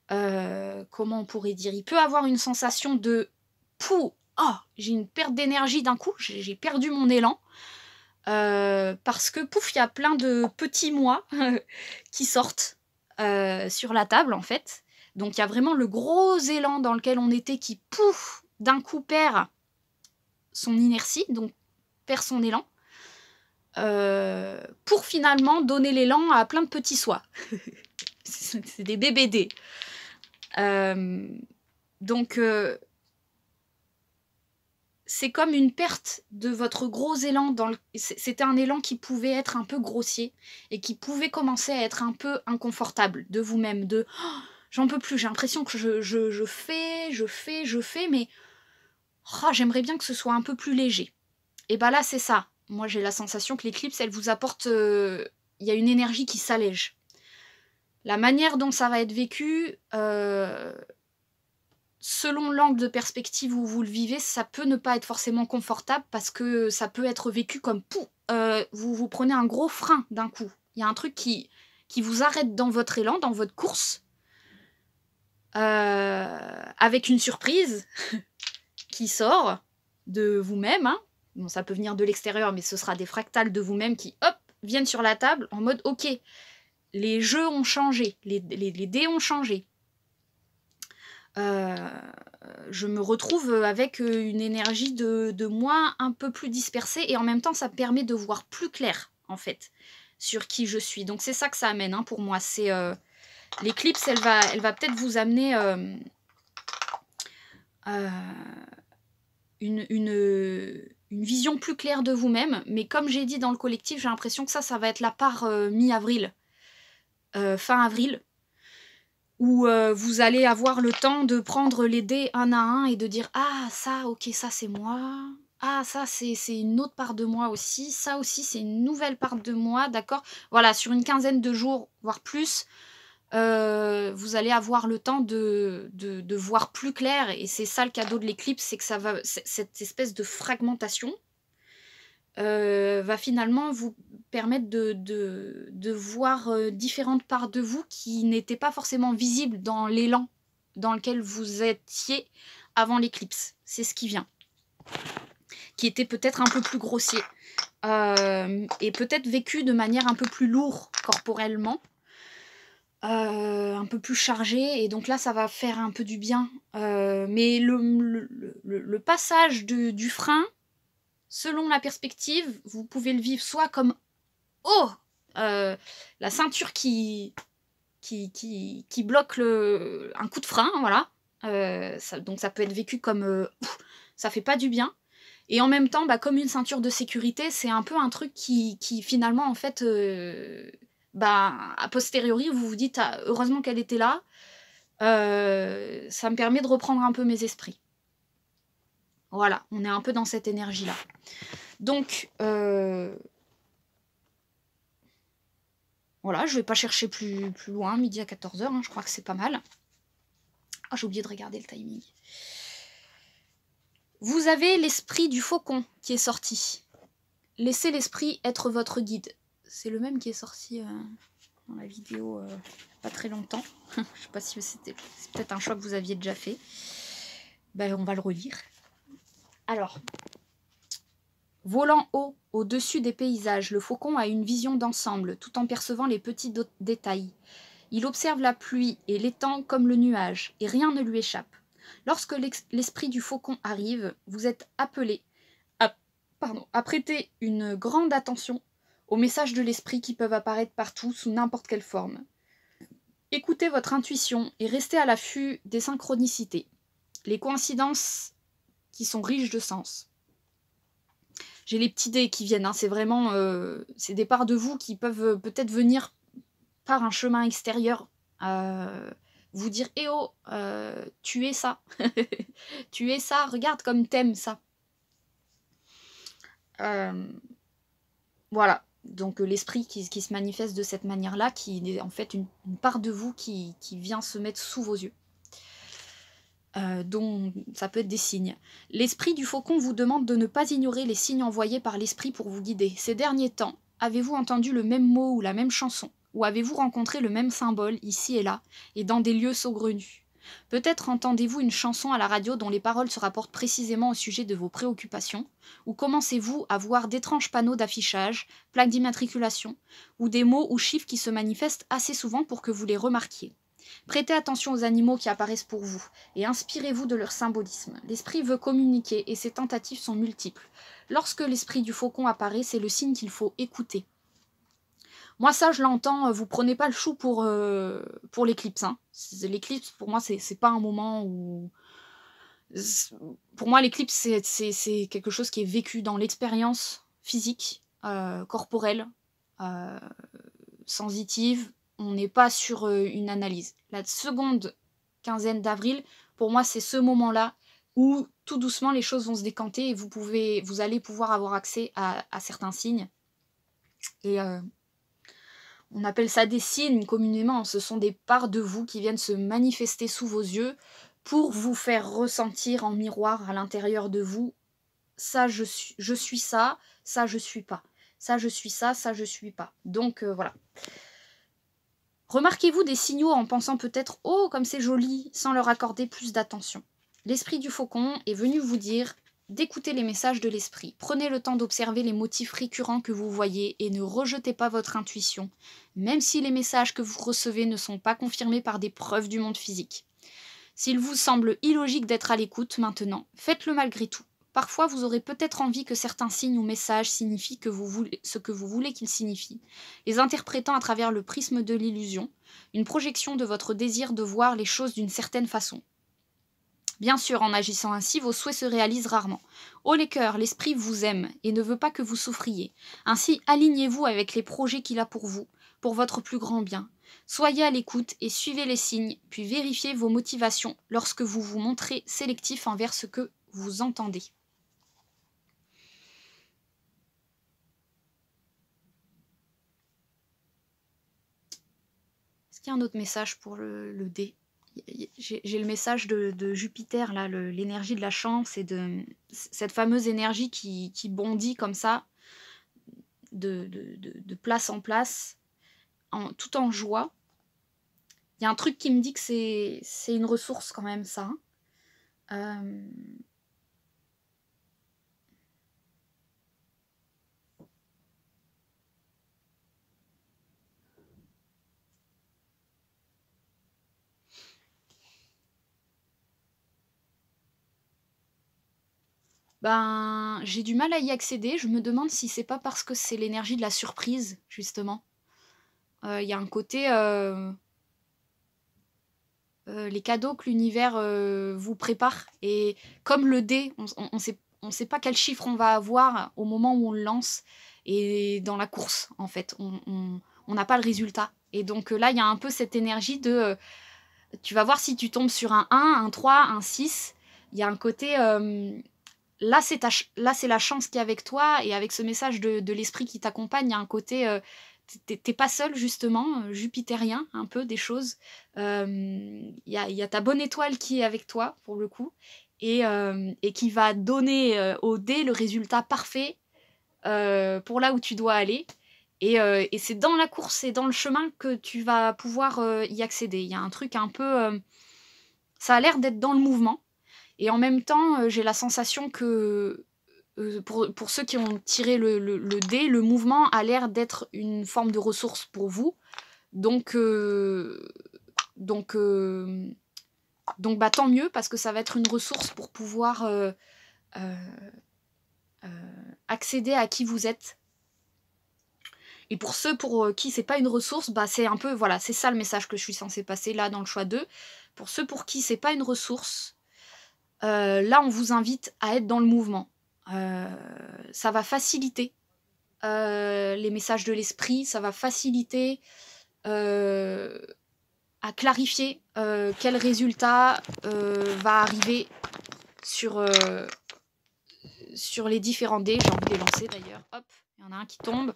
Comment on pourrait dire? Il peut avoir une sensation de pouh, oh, j'ai une perte d'énergie d'un coup, j'ai perdu mon élan. Parce que pouf, il y a plein de petits moi qui sortent sur la table en fait. Donc il y a vraiment le gros élan dans lequel on était qui pouf, d'un coup perd son inertie, donc perd son élan. Pour finalement donner l'élan à plein de petits soies. C'est des bébés. Donc c'est comme une perte de votre gros élan. C'était un élan qui pouvait être un peu grossier et qui pouvait commencer à être un peu inconfortable de vous-même. De oh, j'en peux plus, j'ai l'impression que je fais, mais oh, j'aimerais bien que ce soit un peu plus léger. Et bah là, c'est ça. Moi, j'ai la sensation que l'éclipse, elle vous apporte... Il y a une énergie qui s'allège. La manière dont ça va être vécu... selon l'angle de perspective où vous le vivez, ça peut ne pas être forcément confortable parce que ça peut être vécu comme vous prenez un gros frein d'un coup. Il y a un truc qui vous arrête dans votre élan, dans votre course, avec une surprise qui sort de vous-même. Hein. Bon, ça peut venir de l'extérieur, mais ce sera des fractales de vous-même qui, hop, viennent sur la table en mode, ok, les jeux ont changé, les dés ont changé. je me retrouve avec une énergie de moi un peu plus dispersée et en même temps, ça me permet de voir plus clair, en fait, sur qui je suis. Donc c'est ça que ça amène hein, pour moi. C'est l'éclipse, elle va peut-être vous amener une vision plus claire de vous-même. Mais comme j'ai dit dans le collectif, j'ai l'impression que ça va être la part mi-avril, fin avril, où vous allez avoir le temps de prendre les dés un à un et de dire « Ah, ça, ok, ça c'est moi. Ah, ça c'est une autre part de moi aussi. Ça aussi c'est une nouvelle part de moi, d'accord ?» Voilà, sur une quinzaine de jours, voire plus, vous allez avoir le temps de voir plus clair. Et c'est ça le cadeau de l'éclipse, c'est que ça va, cette espèce de fragmentation va finalement vous permettre de voir différentes parts de vous qui n'étaient pas forcément visibles dans l'élan dans lequel vous étiez avant l'éclipse. C'est ce qui vient. Qui était peut-être un peu plus grossier. Et peut-être vécu de manière un peu plus lourde corporellement. Un peu plus chargé. Et donc là, ça va faire un peu du bien. Mais le passage du frein, selon la perspective, vous pouvez le vivre soit comme « Oh !» la ceinture qui bloque un coup de frein, voilà. Donc ça peut être vécu comme ça fait pas du bien. Et en même temps, comme une ceinture de sécurité, c'est un peu un truc qui finalement, en fait, a posteriori, vous vous dites ah, heureusement qu'elle était là. Ça me permet de reprendre un peu mes esprits. Voilà, on est un peu dans cette énergie-là. Donc, voilà, je ne vais pas chercher plus loin, midi à 14h, hein, je crois que c'est pas mal. Ah, j'ai oublié de regarder le timing. Vous avez l'esprit du faucon qui est sorti. Laissez l'esprit être votre guide. C'est le même qui est sorti dans la vidéo pas très longtemps. Je ne sais pas si c'est peut-être un choix que vous aviez déjà fait. On va le relire. Alors, volant haut, au-dessus des paysages, le faucon a une vision d'ensemble, tout en percevant les petits détails. Il observe la pluie et l'étang comme le nuage, et rien ne lui échappe. Lorsque l'esprit du faucon arrive, vous êtes appelé à prêter une grande attention aux messages de l'esprit qui peuvent apparaître partout sous n'importe quelle forme. Écoutez votre intuition et restez à l'affût des synchronicités, les coïncidences qui sont riches de sens. J'ai les petits dés qui viennent, hein, c'est vraiment c'est des parts de vous qui peuvent peut-être venir par un chemin extérieur vous dire « Eh oh, tu es ça, tu es ça, regarde comme t'aimes ça ». Voilà, donc l'esprit qui se manifeste de cette manière-là, qui est en fait une part de vous qui vient se mettre sous vos yeux. Dont ça peut être des signes. L'esprit du faucon vous demande de ne pas ignorer les signes envoyés par l'esprit pour vous guider. Ces derniers temps, avez-vous entendu le même mot ou la même chanson? Ou avez-vous rencontré le même symbole ici et là, et dans des lieux saugrenus? Peut-être entendez-vous une chanson à la radio dont les paroles se rapportent précisément au sujet de vos préoccupations, ou commencez-vous à voir d'étranges panneaux d'affichage, plaques d'immatriculation, ou des mots ou chiffres qui se manifestent assez souvent pour que vous les remarquiez. Prêtez attention aux animaux qui apparaissent pour vous, et inspirez-vous de leur symbolisme. L'esprit veut communiquer, et ses tentatives sont multiples. Lorsque l'esprit du faucon apparaît, c'est le signe qu'il faut écouter. Moi, ça, je l'entends, vous prenez pas le chou pour l'éclipse. Hein. L'éclipse, pour moi, c'est pas un moment où... Pour moi, l'éclipse, c'est quelque chose qui est vécu dans l'expérience physique, corporelle, sensitive. On n'est pas sur une analyse. La seconde quinzaine d'avril, pour moi, c'est ce moment-là où tout doucement les choses vont se décanter et vous allez pouvoir avoir accès à certains signes. Et on appelle ça des signes communément. Ce sont des parts de vous qui viennent se manifester sous vos yeux pour vous faire ressentir en miroir à l'intérieur de vous. Ça, je suis ça, ça, je suis pas. Ça, je suis ça, ça, je suis pas. Donc, voilà. Remarquez-vous des signaux en pensant peut-être « Oh, comme c'est joli !» sans leur accorder plus d'attention. L'esprit du faucon est venu vous dire d'écouter les messages de l'esprit. Prenez le temps d'observer les motifs récurrents que vous voyez et ne rejetez pas votre intuition, même si les messages que vous recevez ne sont pas confirmés par des preuves du monde physique. S'il vous semble illogique d'être à l'écoute maintenant, faites-le malgré tout. Parfois, vous aurez peut-être envie que certains signes ou messages signifient ce que vous voulez qu'ils signifient, les interprétant à travers le prisme de l'illusion, une projection de votre désir de voir les choses d'une certaine façon. Bien sûr, en agissant ainsi, vos souhaits se réalisent rarement. Haut les cœurs, l'esprit vous aime et ne veut pas que vous souffriez. Ainsi, alignez-vous avec les projets qu'il a pour vous, pour votre plus grand bien. Soyez à l'écoute et suivez les signes, puis vérifiez vos motivations lorsque vous vous montrez sélectif envers ce que vous entendez. Est-ce qu'il y a un autre message pour le dé ? J'ai le message de Jupiter, là, l'énergie de la chance et de cette fameuse énergie qui bondit comme ça, de place en place, tout en joie. Il y a un truc qui me dit que c'est une ressource quand même, ça. Ben, j'ai du mal à y accéder. Je me demande si c'est pas parce que c'est l'énergie de la surprise, justement. Il y a un côté... les cadeaux que l'univers vous prépare. Et comme le dé, on sait pas quel chiffre on va avoir au moment où on le lance. Et dans la course, en fait, on n'a pas le résultat. Et donc là, il y a un peu cette énergie de... tu vas voir si tu tombes sur un 1, un 3, un 6. Il y a un côté... là, c'est la chance qui est avec toi. Et avec ce message de l'esprit qui t'accompagne, il y a un côté... t'es pas seul, justement, jupitérien, un peu, des choses. Il y a ta bonne étoile qui est avec toi, pour le coup, et qui va donner au dé le résultat parfait pour là où tu dois aller. Et c'est dans la course et dans le chemin que tu vas pouvoir y accéder. Il y a un truc un peu... ça a l'air d'être dans le mouvement. Et en même temps, j'ai la sensation que... pour ceux qui ont tiré le dé, le mouvement a l'air d'être une forme de ressource pour vous. Donc bah, tant mieux, parce que ça va être une ressource pour pouvoir accéder à qui vous êtes. Et pour ceux pour qui c'est pas une ressource, bah c'est un peu, voilà, c'est ça le message que je suis censée passer là dans le choix 2. Pour ceux pour qui c'est pas une ressource, là on vous invite à être dans le mouvement. Ça va faciliter les messages de l'esprit, ça va faciliter à clarifier quel résultat va arriver sur les différents dés. J'ai envie de les lancer d'ailleurs. Hop, il y en a un qui tombe.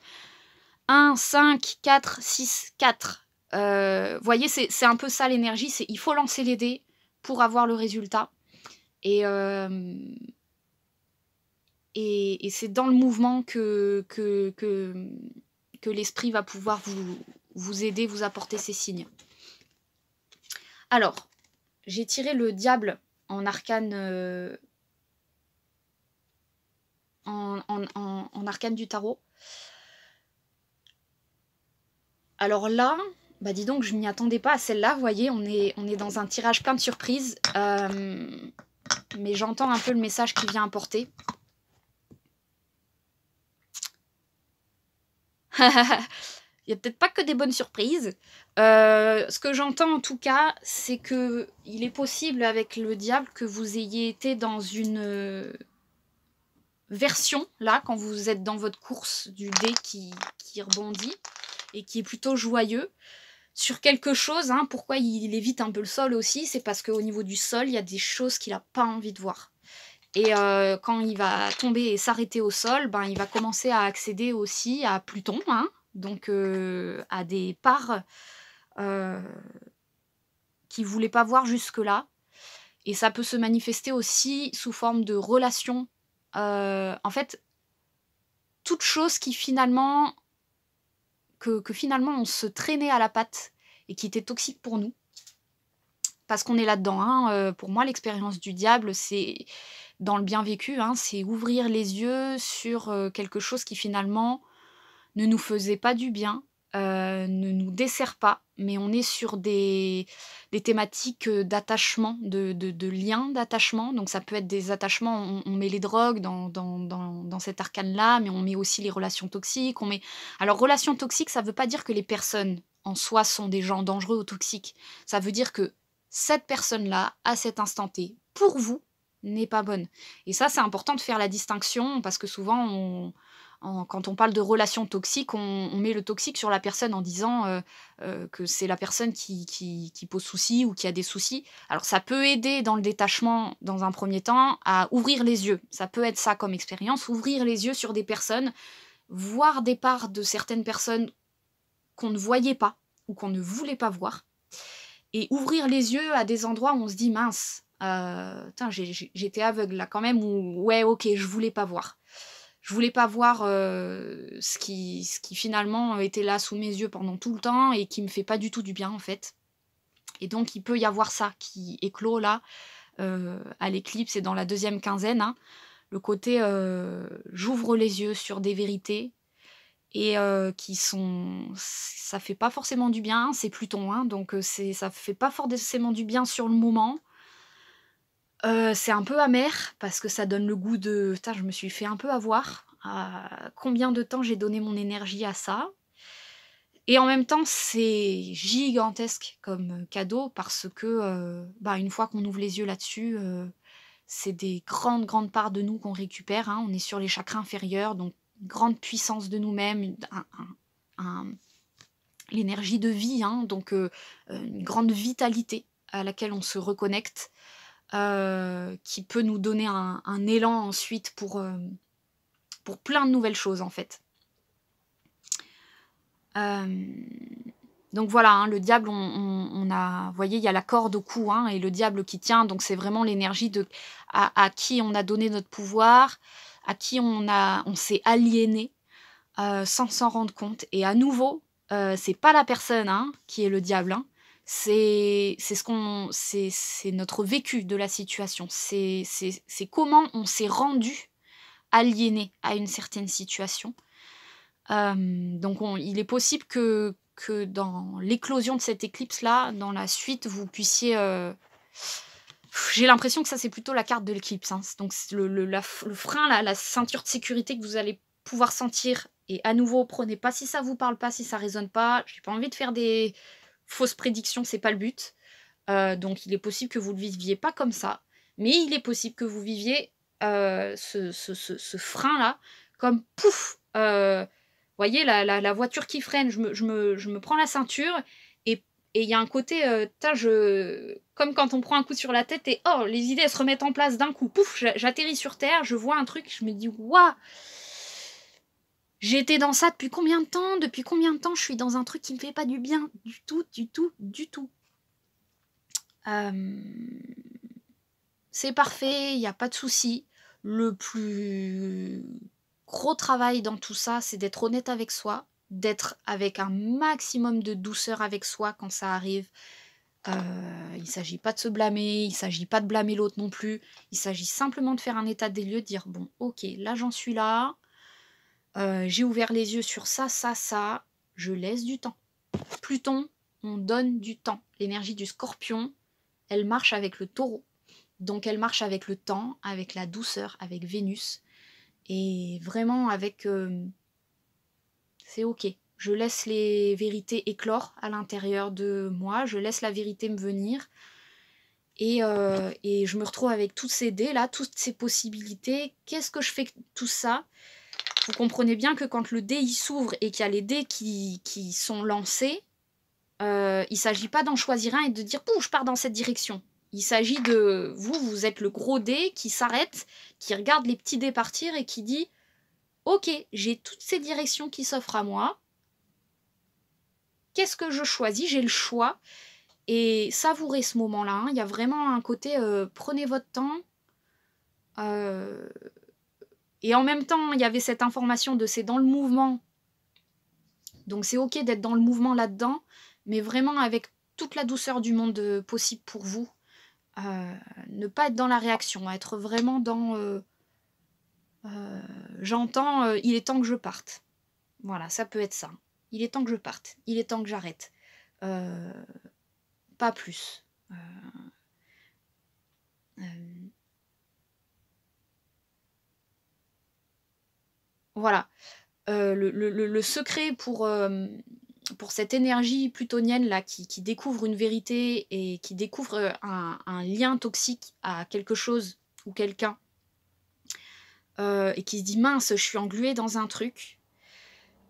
1, 5, 4, 6, 4. Vous voyez, c'est un peu ça l'énergie. Il faut lancer les dés pour avoir le résultat. Et c'est dans le mouvement que l'esprit va pouvoir vous aider, vous apporter ces signes. Alors, j'ai tiré le diable en arcane en arcane du tarot. Alors là, bah dis donc, je m'y attendais pas à celle-là. Vous voyez, on est dans un tirage plein de surprises. Mais j'entends un peu le message qu'il vient apporter. Il n'y a peut-être pas que des bonnes surprises. Ce que j'entends en tout cas, c'est que il est possible avec le diable que vous ayez été dans une version, là, quand vous êtes dans votre course du dé qui rebondit et qui est plutôt joyeux, sur quelque chose. Hein. Pourquoi il évite un peu le sol aussi, c'est parce qu'au niveau du sol, il y a des choses qu'il n'a pas envie de voir. Et quand il va tomber et s'arrêter au sol, ben, il va commencer à accéder aussi à Pluton, hein, donc à des parts qu'il ne voulait pas voir jusque-là. Et ça peut se manifester aussi sous forme de relations. En fait, toute chose qui finalement... que finalement on se traînait à la patte et qui était toxique pour nous. Parce qu'on est là-dedans. Hein. Pour moi, l'expérience du diable, c'est... dans le bien vécu, hein, c'est ouvrir les yeux sur quelque chose qui finalement ne nous faisait pas du bien, ne nous dessert pas, mais on est sur des thématiques, d'attachement, de liens d'attachement. Donc ça peut être des attachements, on met les drogues dans cet arcane-là, mais on met aussi les relations toxiques, on met alors relations toxiques, ça veut pas dire que les personnes en soi sont des gens dangereux ou toxiques. Ça veut dire que cette personne-là, à cet instant T, pour vous, n'est pas bonne. Et ça, c'est important de faire la distinction parce que souvent quand on parle de relations toxiques, on met le toxique sur la personne en disant que c'est la personne qui pose souci ou qui a des soucis. Alors ça peut aider dans le détachement, dans un premier temps, à ouvrir les yeux. Ça peut être ça comme expérience, ouvrir les yeux sur des personnes, voir des parts de certaines personnes qu'on ne voyait pas ou qu'on ne voulait pas voir, et ouvrir les yeux à des endroits où on se dit mince, j'étais aveugle là quand même, ou ouais ok, je voulais pas voir. Je voulais pas voir ce qui finalement était là sous mes yeux pendant tout le temps et qui me fait pas du tout du bien en fait. Et donc il peut y avoir ça qui éclot là à l'éclipse et dans la deuxième quinzaine, hein. Le côté j'ouvre les yeux sur des vérités et qui sont ça fait pas forcément du bien, c'est Pluton, hein, donc ça fait pas forcément du bien sur le moment. C'est un peu amer parce que ça donne le goût de: «Putain, je me suis fait un peu avoir. Combien de temps j'ai donné mon énergie à ça?» Et en même temps, c'est gigantesque comme, cadeau parce que, bah, une fois qu'on ouvre les yeux là-dessus, c'est des grandes, grandes parts de nous qu'on récupère, hein. On est sur les chakras inférieurs, donc une grande puissance de nous-mêmes, un l'énergie de vie, hein, donc une grande vitalité à laquelle on se reconnecte. Qui peut nous donner un élan ensuite pour plein de nouvelles choses, en fait. Hem, donc voilà, hein, le diable, on a vous voyez, il y a la corde au cou, hein, et le diable qui tient, donc c'est vraiment l'énergie de à qui on a donné notre pouvoir, à qui on s'est aliéné, sans s'en rendre compte, et à nouveau, c'est pas la personne, hein, qui est le diable, hein. C'est notre vécu de la situation. C'est comment on s'est rendu aliéné à une certaine situation. Donc il est possible que dans l'éclosion de cette éclipse-là, dans la suite, vous puissiez, j'ai l'impression que ça, c'est plutôt la carte de l'éclipse, hein. Donc c'est le frein, la ceinture de sécurité que vous allez pouvoir sentir, et à nouveau, prenez pas si ça vous parle pas, si ça résonne pas. J'ai pas envie de faire des fausses prédictions, c'est pas le but. Donc il est possible que vous le viviez pas comme ça, mais il est possible que vous viviez, ce frein-là comme pouf! Voyez la voiture qui freine, je me prends la ceinture, et il y a un côté, comme quand on prend un coup sur la tête et oh, les idées elles se remettent en place d'un coup. Pouf! J'atterris sur terre, je vois un truc, je me dis: «Waouh! J'étais dans ça depuis combien de temps? Depuis combien de temps je suis dans un truc qui me fait pas du bien du tout, du tout, du tout?» Hem, c'est parfait, il y a pas de souci. Le plus gros travail dans tout ça, c'est d'être honnête avec soi, d'être avec un maximum de douceur avec soi quand ça arrive. Heu, il s'agit pas de se blâmer, il s'agit pas de blâmer l'autre non plus. Il s'agit simplement de faire un état des lieux, de dire: «Bon, OK, là j'en suis là, j'ai ouvert les yeux sur ça, ça, ça, je laisse du temps». Pluton, on donne du temps. L'énergie du Scorpion, elle marche avec le Taureau. Donc elle marche avec le temps, avec la douceur, avec Vénus, et vraiment avec, c'est OK. Je laisse les vérités éclore à l'intérieur de moi, je laisse la vérité me venir, et je me retrouve avec toutes ces dés là, toutes ces possibilités. Qu'est-ce que je fais de tout ça? Vous comprenez bien que quand le dé il s'ouvre et qu'il y a les dés qui sont lancés, il s'agit pas d'en choisir un et de dire: «Pouh, je pars dans cette direction». Il s'agit de vous êtes le gros dé qui s'arrête, qui regarde les petits dés partir et qui dit: «OK, j'ai toutes ces directions qui s'offrent à moi. Qu'est-ce que je choisis?» J'ai le choix, et savourez ce moment-là, hein. Il y a vraiment un côté, prenez votre temps, heu et en même temps, il y avait cette information de c'est dans le mouvement, donc c'est OK d'être dans le mouvement là-dedans, mais vraiment avec toute la douceur du monde, possible pour vous. Heu, ne pas être dans la réaction, être vraiment dans, j'entends, il est temps que je parte. Voilà, ça peut être ça. Il est temps que je parte. Il est temps que j'arrête. Pas plus. Voilà. Le secret pour cette énergie plutonienne là qui découvre une vérité et qui découvre un lien toxique à quelque chose ou quelqu'un et qui se dit mince, je suis engluée dans un truc.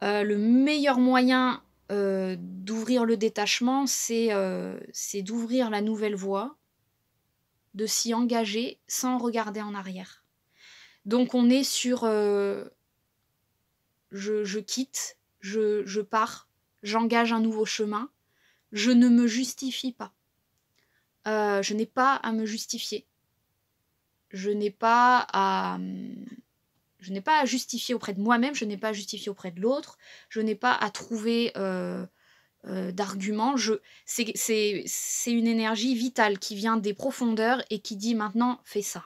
Le meilleur moyen d'ouvrir le détachement, c'est d'ouvrir la nouvelle voie, de s'y engager sans regarder en arrière. Donc on est sur je quitte, je pars, j'engage un nouveau chemin, je ne me justifie pas. Je n'ai pas à me justifier. Je n'ai pas à justifier auprès de moi-même, je n'ai pas à justifier auprès de l'autre, je n'ai pas à trouver d'arguments. C'est une énergie vitale qui vient des profondeurs et qui dit maintenant, fais ça.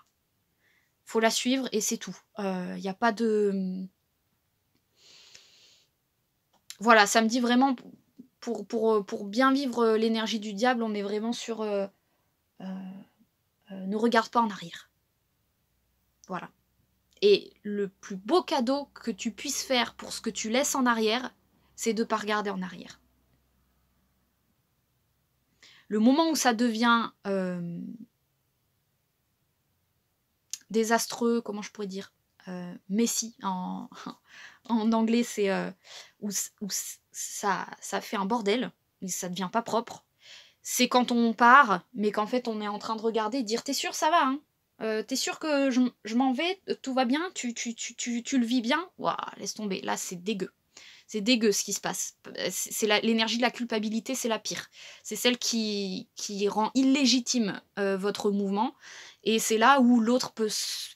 Faut la suivre et c'est tout. Il n'y a pas de... Voilà, ça me dit vraiment, pour bien vivre l'énergie du diable, on est vraiment sur... ne regarde pas en arrière. Voilà. Et le plus beau cadeau que tu puisses faire pour ce que tu laisses en arrière, c'est de ne pas regarder en arrière. Le moment où ça devient désastreux, comment je pourrais dire, messy en anglais, c'est où ça fait un bordel, mais ça devient pas propre. C'est quand on part, mais qu'en fait on est en train de regarder et dire t'es sûr ça va, hein, t'es sûr que je m'en vais, tout va bien, tu le vis bien, waouh, laisse tomber, là c'est dégueu. C'est dégueu ce qui se passe. C'est l'énergie de la culpabilité, c'est la pire. C'est celle qui rend illégitime votre mouvement. Et c'est là où l'autre peut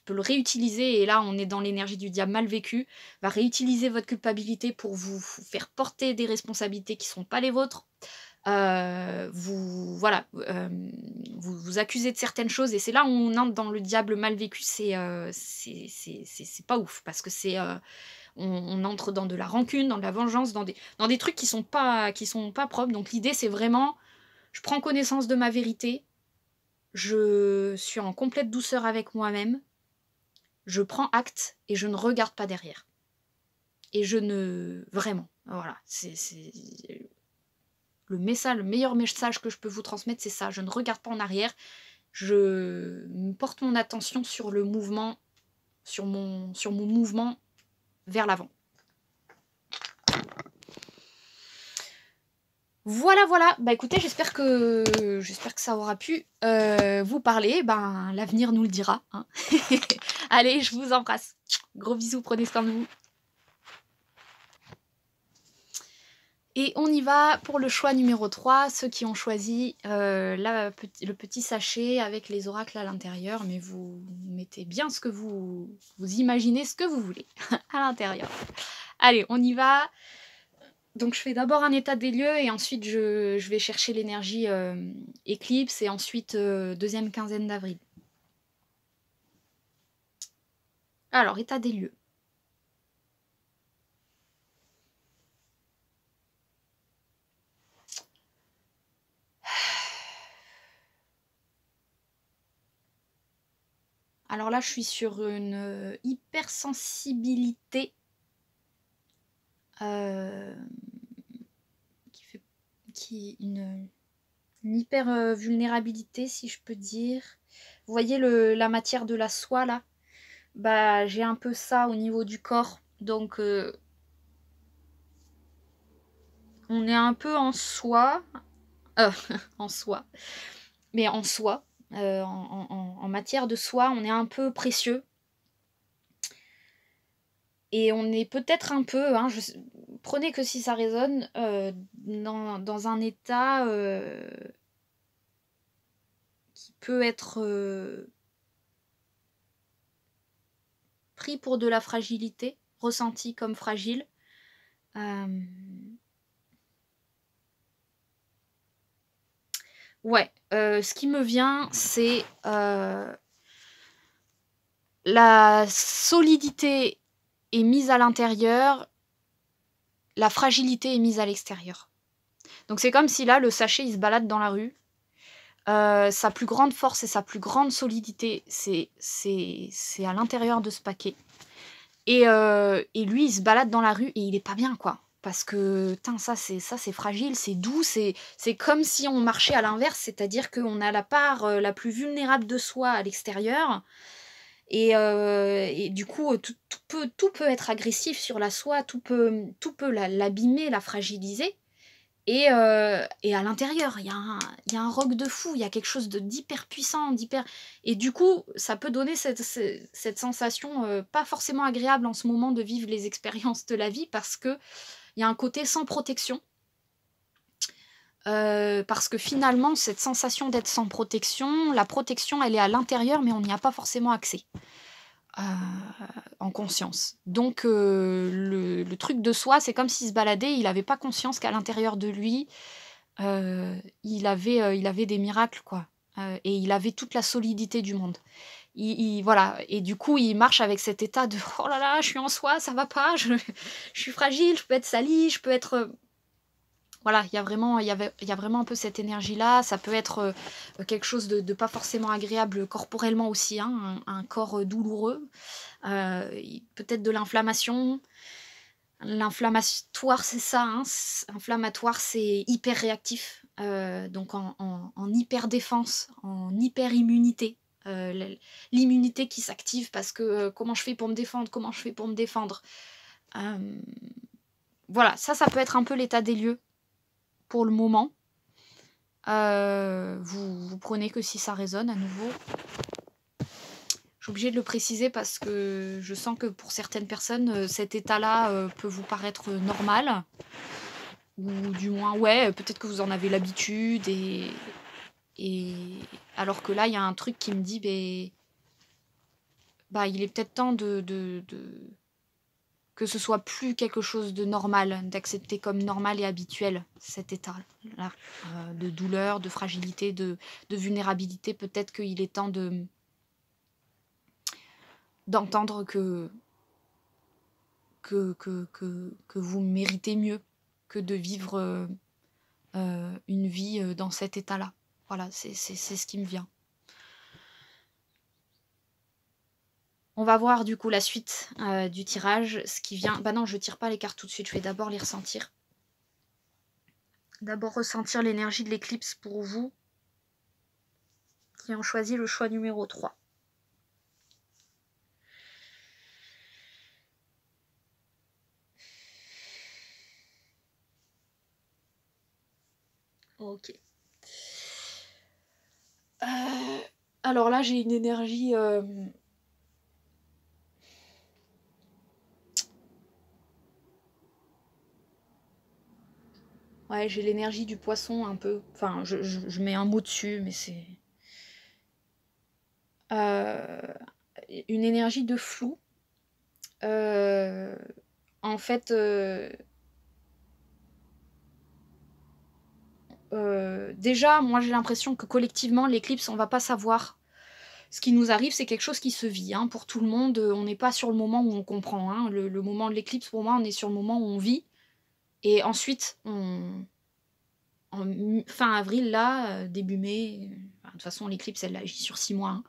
le réutiliser. Et là, on est dans l'énergie du diable mal vécu. Va réutiliser votre culpabilité pour vous faire porter des responsabilités qui ne sont pas les vôtres. Vous accusez de certaines choses. Et c'est là où on entre dans le diable mal vécu. C'est pas ouf. Parce que c'est... on entre dans de la rancune, dans de la vengeance, dans des trucs qui sont pas propres. Donc l'idée, c'est vraiment, je prends connaissance de ma vérité, je suis en complète douceur avec moi-même, je prends acte et je ne regarde pas derrière. Et je ne... Vraiment, voilà, c'est le meilleur message que je peux vous transmettre, c'est ça. Je ne regarde pas en arrière, je porte mon attention sur le mouvement, sur mon mouvement vers l'avant. Voilà, voilà. Bah écoutez, j'espère que ça aura pu vous parler. Ben, l'avenir nous le dira, hein. Allez, je vous embrasse. Gros bisous, prenez soin de vous. Et on y va pour le choix numéro 3, ceux qui ont choisi le petit sachet avec les oracles à l'intérieur, mais vous mettez bien ce que vous imaginez, ce que vous voulez à l'intérieur. Allez, on y va. Donc je fais d'abord un état des lieux et ensuite je vais chercher l'énergie éclipse et ensuite deuxième quinzaine d'avril. Alors, état des lieux. Alors là, je suis sur une hypersensibilité une hyper vulnérabilité, si je peux dire. Vous voyez la matière de la soie là, bah j'ai un peu ça au niveau du corps, donc on est un peu en soie, en soie, mais en soie, en matière de soie, on est un peu précieux. Et on est peut-être un peu, hein, prenez que si ça résonne, dans un état qui peut être pris pour de la fragilité, ressenti comme fragile. Ouais, ce qui me vient, c'est la solidité est mise à l'intérieur, la fragilité est mise à l'extérieur. Donc c'est comme si là, le sachet, il se balade dans la rue. Sa plus grande force et sa plus grande solidité, c'est à l'intérieur de ce paquet. Et lui, il se balade dans la rue et il est pas bien, quoi. Parce que, ça c'est fragile, c'est doux, c'est comme si on marchait à l'inverse, c'est-à-dire qu'on a la part la plus vulnérable de soi à l'extérieur. Et du coup, tout peut être agressif sur la soie, tout peut l'abîmer, la fragiliser. Et à l'intérieur, il y a un roc de fou, il y a quelque chose d'hyper puissant, d'hyper... Et du coup, ça peut donner cette sensation pas forcément agréable en ce moment de vivre les expériences de la vie, parce qu'il y a un côté sans protection. Parce que finalement, cette sensation d'être sans protection, la protection, elle est à l'intérieur, mais on n'y a pas forcément accès. En conscience. Donc le truc de soi, c'est comme s'il se baladait, il n'avait pas conscience qu'à l'intérieur de lui, il avait des miracles, quoi. Et il avait toute la solidité du monde. Voilà. Et du coup, il marche avec cet état de « Oh là là, je suis en soi, ça va pas, je suis fragile, je peux être salie, je peux être... » Voilà, il y a vraiment un peu cette énergie-là. Ça peut être quelque chose de pas forcément agréable corporellement aussi, hein, un corps douloureux. Peut-être de l'inflammation. L'inflammatoire, c'est ça. Hein, inflammatoire, c'est hyper réactif. Donc en hyper défense, en hyper immunité. L'immunité qui s'active parce que comment je fais pour me défendre, comment je fais pour me défendre. Voilà, ça peut être un peu l'état des lieux pour le moment. Vous prenez que si ça résonne à nouveau. Je suis obligée de le préciser parce que je sens que pour certaines personnes, cet état-là peut vous paraître normal. Ou du moins, ouais, peut-être que vous en avez l'habitude. Et alors que là, il y a un truc qui me dit, il est peut-être temps que ce soit plus quelque chose de normal, d'accepter comme normal et habituel cet état-là, de douleur, de fragilité, de vulnérabilité. Peut-être qu'il est temps d'entendre que vous méritez mieux que de vivre une vie dans cet état-là. Voilà, c'est ce qui me vient. On va voir du coup la suite du tirage, ce qui vient... Bah non, je tire pas les cartes tout de suite, je vais d'abord les ressentir. D'abord ressentir l'énergie de l'éclipse pour vous qui ont choisi le choix numéro 3. Ok. Alors là, j'ai une énergie... Ouais, j'ai l'énergie du poisson un peu. Enfin, je mets un mot dessus, mais c'est... une énergie de flou. En fait... déjà, moi j'ai l'impression que collectivement, l'éclipse, on va pas savoir. Ce qui nous arrive, c'est quelque chose qui se vit. Hein. Pour tout le monde, on n'est pas sur le moment où on comprend. Hein. Le moment de l'éclipse, pour moi, on est sur le moment où on vit. Et ensuite, fin avril, là, début mai, de toute façon, l'éclipse, elle agit sur 6 mois.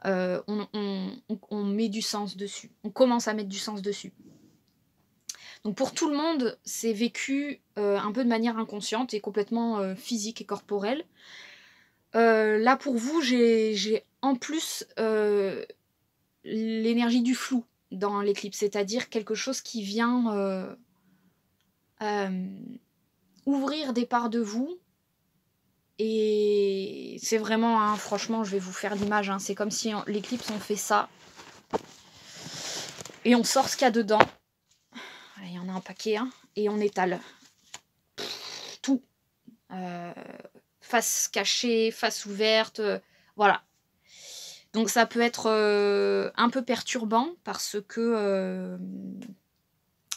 Hein. On met du sens dessus. On commence à mettre du sens dessus. Donc pour tout le monde, c'est vécu un peu de manière inconsciente et complètement physique et corporelle. Là, pour vous, j'ai en plus l'énergie du flou dans l'éclipse, c'est-à-dire quelque chose qui vient ouvrir des parts de vous. Et c'est vraiment, hein, franchement, je vais vous faire l'image, hein, c'est comme si l'éclipse, on fait ça. Et on sort ce qu'il y a dedans. Il y en a un paquet, hein, et on étale. Tout. Face cachée, face ouverte, voilà. Donc ça peut être un peu perturbant parce que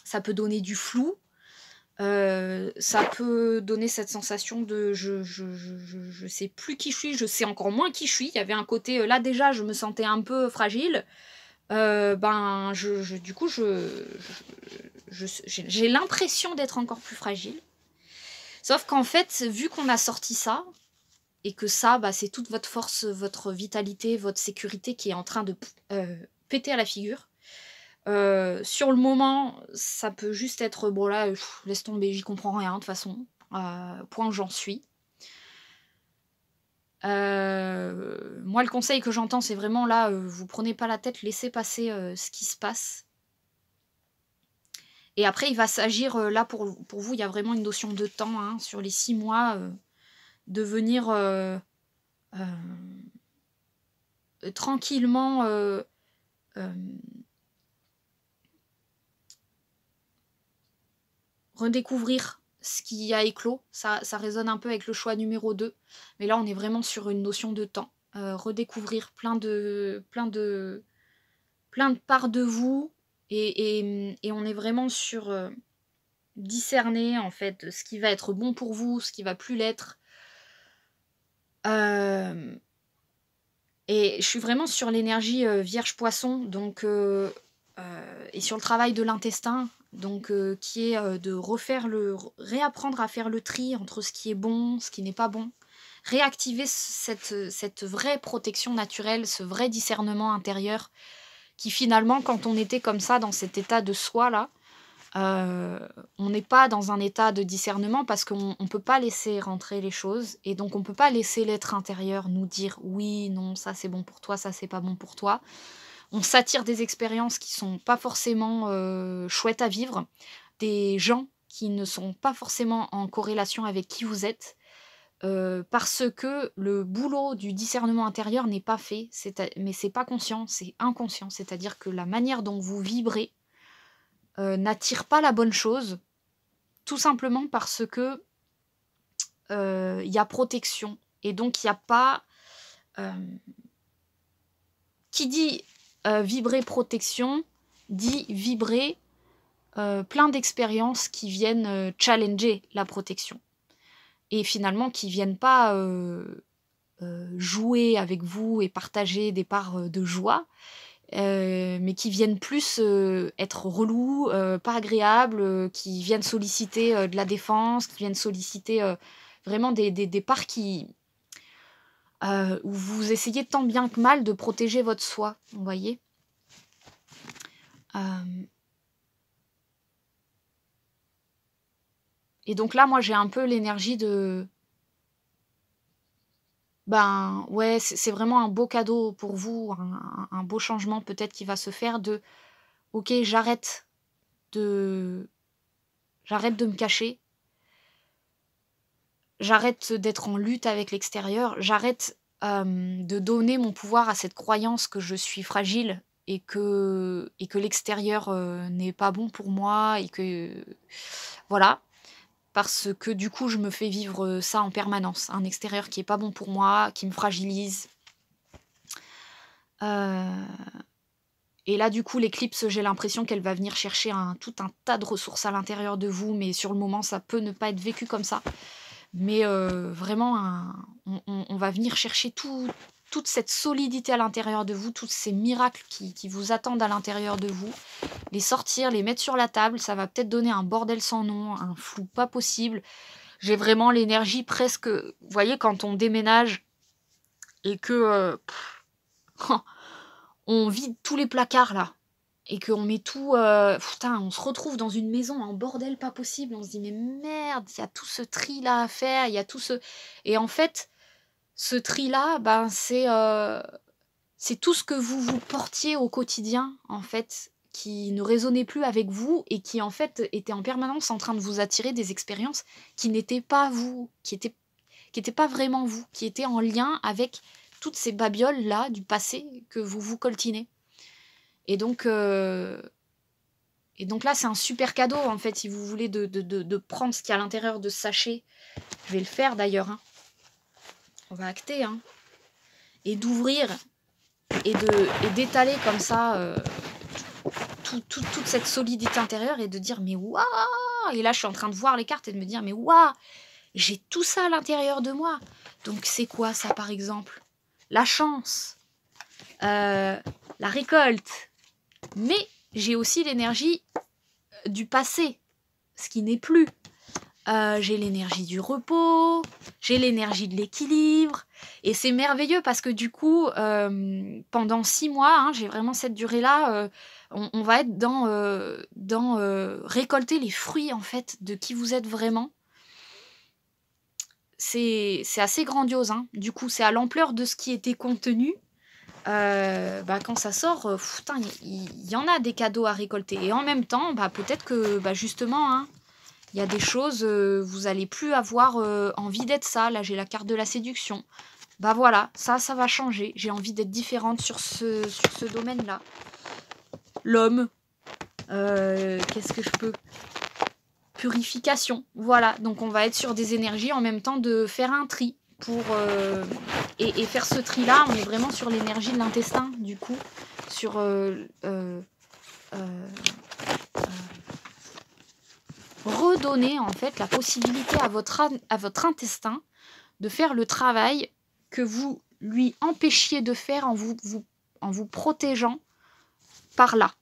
ça peut donner du flou. Ça peut donner cette sensation de je sais plus qui je suis, je sais encore moins qui je suis. Il y avait un côté, là déjà je me sentais un peu fragile. ben, du coup, j'ai l'impression d'être encore plus fragile. Sauf qu'en fait, vu qu'on a sorti ça, et que ça, bah, c'est toute votre force, votre vitalité, votre sécurité qui est en train de péter à la figure. Sur le moment, ça peut juste être, bon là, laisse tomber, j'y comprends rien de toute façon. Point où j'en suis. Moi, le conseil que j'entends, c'est vraiment là, vous prenez pas la tête, laissez passer ce qui se passe. Et après, il va s'agir, là, pour vous, il y a vraiment une notion de temps, hein, sur les 6 mois, de venir tranquillement redécouvrir ce qui a éclos. Ça résonne un peu avec le choix numéro 2. Mais là, on est vraiment sur une notion de temps. Redécouvrir plein de parts de vous. Et on est vraiment sur discerner, en fait, ce qui va être bon pour vous, ce qui va plus l'être. Et je suis vraiment sur l'énergie vierge poisson, donc et sur le travail de l'intestin, donc qui est de réapprendre à faire le tri entre ce qui est bon, ce qui n'est pas bon, réactiver cette vraie protection naturelle, ce vrai discernement intérieur, qui finalement, quand on était comme ça, dans cet état de soi là, on n'est pas dans un état de discernement parce qu'on ne peut pas laisser rentrer les choses et donc on ne peut pas laisser l'être intérieur nous dire oui, non, ça c'est bon pour toi, ça c'est pas bon pour toi. On s'attire des expériences qui sont pas forcément chouettes à vivre, des gens qui ne sont pas forcément en corrélation avec qui vous êtes, parce que le boulot du discernement intérieur n'est pas fait, mais c'est pas conscient, c'est inconscient, c'est-à-dire que la manière dont vous vibrez n'attire pas la bonne chose, tout simplement parce que il y a protection. Et donc, il n'y a pas... qui dit vibrer protection, dit vibrer plein d'expériences qui viennent challenger la protection. Et finalement, qui viennent pas jouer avec vous et partager des parts de joie, mais qui viennent plus être relous, pas agréables, qui viennent solliciter de la défense, qui viennent solliciter vraiment des parts où vous essayez tant bien que mal de protéger votre soi, vous voyez. Et donc là, moi, j'ai un peu l'énergie de... Ben ouais, c'est vraiment un beau cadeau pour vous, un beau changement peut-être qui va se faire de... Ok, j'arrête de me cacher. J'arrête d'être en lutte avec l'extérieur. J'arrête de donner mon pouvoir à cette croyance que je suis fragile et que l'extérieur n'est pas bon pour moi et que... Voilà. Parce que du coup, je me fais vivre ça en permanence. Un extérieur qui est pas bon pour moi, qui me fragilise. Et là, du coup, l'éclipse, j'ai l'impression qu'elle va venir chercher tout un tas de ressources à l'intérieur de vous, mais sur le moment, ça peut ne pas être vécu comme ça. Mais vraiment, on va venir chercher toute cette solidité à l'intérieur de vous, tous ces miracles qui vous attendent à l'intérieur de vous, les sortir, les mettre sur la table. Ça va peut-être donner un bordel sans nom, un flou pas possible. J'ai vraiment l'énergie presque... Vous voyez, quand on déménage et que... on vide tous les placards, là. Et qu'on met tout... putain, on se retrouve dans une maison en bordel pas possible. On se dit, mais merde, il y a tout ce tri-là à faire. Il y a tout ce... Et en fait, ce tri-là, ben, c'est tout ce que vous portiez au quotidien, en fait, qui ne résonnait plus avec vous et qui, en fait, était en permanence en train de vous attirer des expériences qui n'étaient pas vous, qui étaient pas vraiment vous, qui étaient en lien avec toutes ces babioles-là du passé que vous coltinez. Et donc là, c'est un super cadeau, en fait, si vous voulez de prendre ce qu'il y a à l'intérieur de ce sachet. Je vais le faire, d'ailleurs. Hein. On va acter. Hein. Et d'ouvrir et d'étaler comme ça toute cette solidité intérieure et de dire, mais waouh. Et là, je suis en train de voir les cartes et de me dire, mais waouh, j'ai tout ça à l'intérieur de moi. Donc, c'est quoi, ça, par exemple? La chance. La récolte. Mais j'ai aussi l'énergie du passé, ce qui n'est plus. J'ai l'énergie du repos, j'ai l'énergie de l'équilibre. Et c'est merveilleux parce que du coup, pendant 6 mois, hein, j'ai vraiment cette durée-là, on va être dans récolter les fruits en fait de qui vous êtes vraiment. C'est assez grandiose, hein. Du coup, c'est à l'ampleur de ce qui était contenu. Quand ça sort, putain, il y en a des cadeaux à récolter. Et en même temps, peut-être que justement, hein, il y a des choses, vous allez plus avoir envie d'être ça. Là, j'ai la carte de la séduction. Voilà, ça va changer. J'ai envie d'être différente sur ce domaine-là. L'homme, qu'est-ce que je peux... Purification, voilà. Donc on va être sur des énergies en même temps de faire un tri. Et faire ce tri-là, on est vraiment sur l'énergie de l'intestin, du coup. Sur... redonner en fait la possibilité à votre intestin de faire le travail que vous lui empêchiez de faire en vous protégeant par là.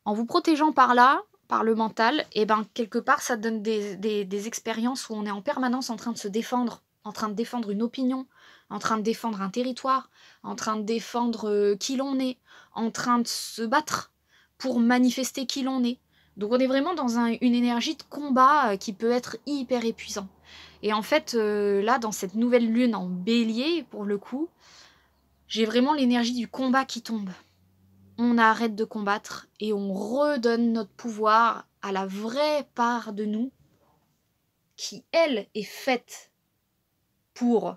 En vous protégeant par là, par le mental, et quelque part ça donne des expériences où on est en permanence en train de se défendre, en train de défendre une opinion, en train de défendre un territoire, en train de défendre qui l'on est, en train de se battre pour manifester qui l'on est. Donc on est vraiment dans une énergie de combat qui peut être hyper épuisant. Et en fait, là, dans cette nouvelle lune en bélier, pour le coup, j'ai vraiment l'énergie du combat qui tombe. On arrête de combattre et on redonne notre pouvoir à la vraie part de nous qui, elle, est faite pour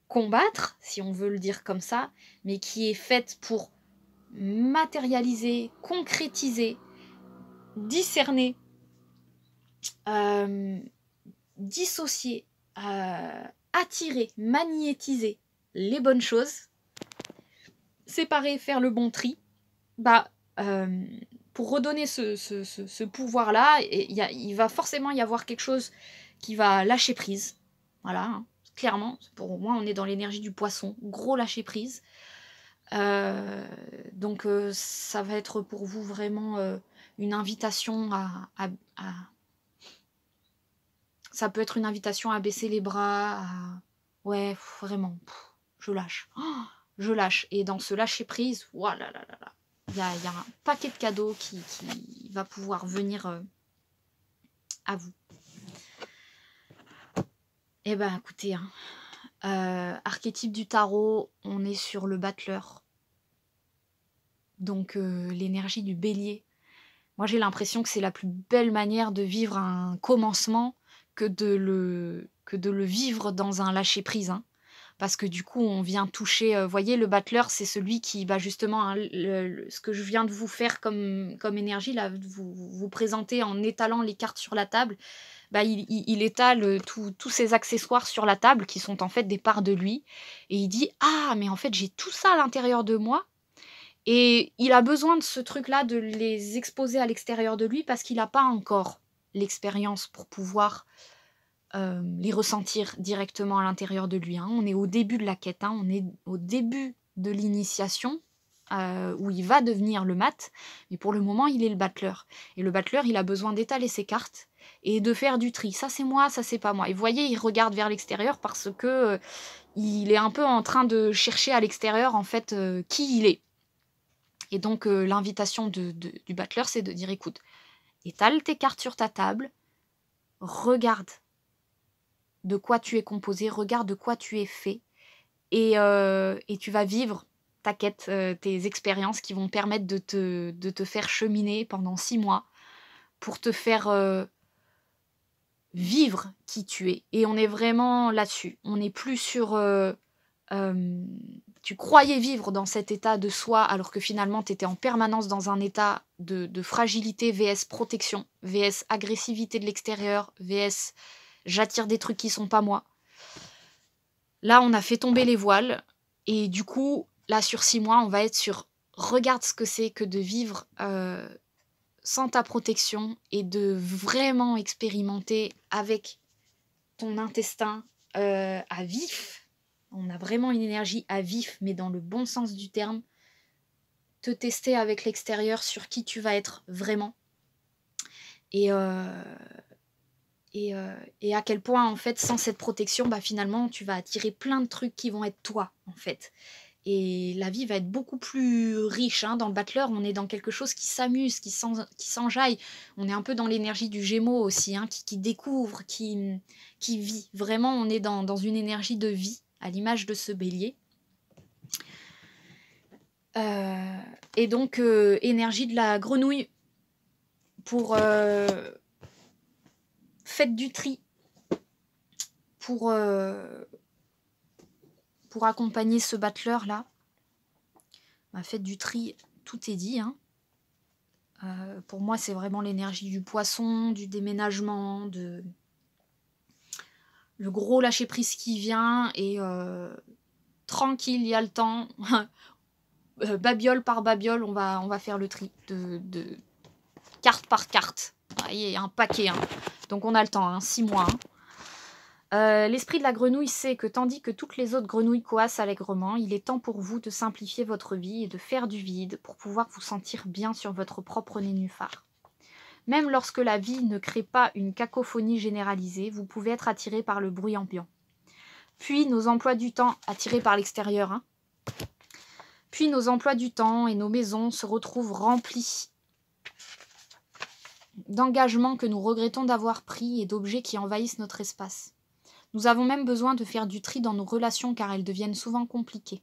combattre, si on veut le dire comme ça, mais qui est faite pour matérialiser, concrétiser, discerner, dissocier, attirer, magnétiser les bonnes choses, séparer, faire le bon tri. Pour redonner ce pouvoir-là, il va forcément y avoir quelque chose qui va lâcher prise. Voilà, hein. Clairement, pour moi, on est dans l'énergie du poisson. Gros lâcher prise. Donc, ça va être pour vous vraiment une invitation à... Ça peut être une invitation à baisser les bras. Ouais, vraiment. Je lâche. Oh, je lâche. Et dans ce lâcher prise, voilà, il y a un paquet de cadeaux qui va pouvoir venir à vous. Eh ben, écoutez, hein, archétype du tarot, on est sur le battleur. Donc, l'énergie du bélier. Moi, j'ai l'impression que c'est la plus belle manière de vivre un commencement que de le vivre dans un lâcher-prise, hein. Parce que du coup, on vient toucher... voyez, le battleur, c'est celui qui, justement, hein, ce que je viens de vous faire comme énergie, là, vous présenter en étalant les cartes sur la table, il étale tous ses accessoires sur la table, qui sont en fait des parts de lui, et il dit « Ah, mais en fait, j'ai tout ça à l'intérieur de moi ». Et il a besoin de ce truc-là, de les exposer à l'extérieur de lui, parce qu'il n'a pas encore l'expérience pour pouvoir les ressentir directement à l'intérieur de lui, hein. On est au début de la quête, hein. On est au début de l'initiation, où il va devenir le mat, mais pour le moment, il est le battleur. Et le battleur, il a besoin d'étaler ses cartes et de faire du tri. Ça, c'est moi, ça, c'est pas moi. Et vous voyez, il regarde vers l'extérieur parce que il est un peu en train de chercher à l'extérieur, en fait, qui il est. Et donc, l'invitation du battleur, c'est de dire, écoute, étale tes cartes sur ta table, regarde de quoi tu es composé, regarde de quoi tu es fait, et tu vas vivre ta quête, tes expériences qui vont permettre de te faire cheminer pendant 6 mois pour te faire vivre qui tu es. Et on est vraiment là-dessus. On n'est plus sur... tu croyais vivre dans cet état de soi alors que finalement tu étais en permanence dans un état de fragilité vs protection, vs agressivité de l'extérieur, vs j'attire des trucs qui sont pas moi. Là, on a fait tomber les voiles et du coup, là, sur 6 mois, on va être sur regarde ce que c'est que de vivre sans ta protection et de vraiment expérimenter avec ton intestin à vif. On a vraiment une énergie à vif, mais dans le bon sens du terme. te tester avec l'extérieur sur qui tu vas être vraiment. Et à quel point, en fait, sans cette protection, bah, finalement, tu vas attirer plein de trucs qui vont être toi, en fait. Et la vie va être beaucoup plus riche, hein. Dans le Battleur, on est dans quelque chose qui s'amuse, qui s'enjaille. On est un peu dans l'énergie du Gémeaux aussi, hein, qui découvre, qui vit. Vraiment, on est dans une énergie de vie, à l'image de ce bélier. Et donc, énergie de la grenouille pour... faites du tri pour accompagner ce Battleur là. Bah, faites du tri, tout est dit, hein. Pour moi, c'est vraiment l'énergie du poisson, du déménagement, le gros lâcher-prise qui vient, et tranquille, il y a le temps. Babiole par babiole, on va faire le tri de carte par carte. Il y a un paquet, hein. Donc on a le temps, hein, 6 mois. Hein. L'esprit de la grenouille sait que tandis que toutes les autres grenouilles coassent allègrement, il est temps pour vous de simplifier votre vie et de faire du vide pour pouvoir vous sentir bien sur votre propre nénuphar. Même lorsque la vie ne crée pas une cacophonie généralisée, vous pouvez être attiré par le bruit ambiant. Puis nos emplois du temps, attirés par l'extérieur, hein. Puis nos emplois du temps et nos maisons se retrouvent remplis d'engagements que nous regrettons d'avoir pris et d'objets qui envahissent notre espace. Nous avons même besoin de faire du tri dans nos relations car elles deviennent souvent compliquées.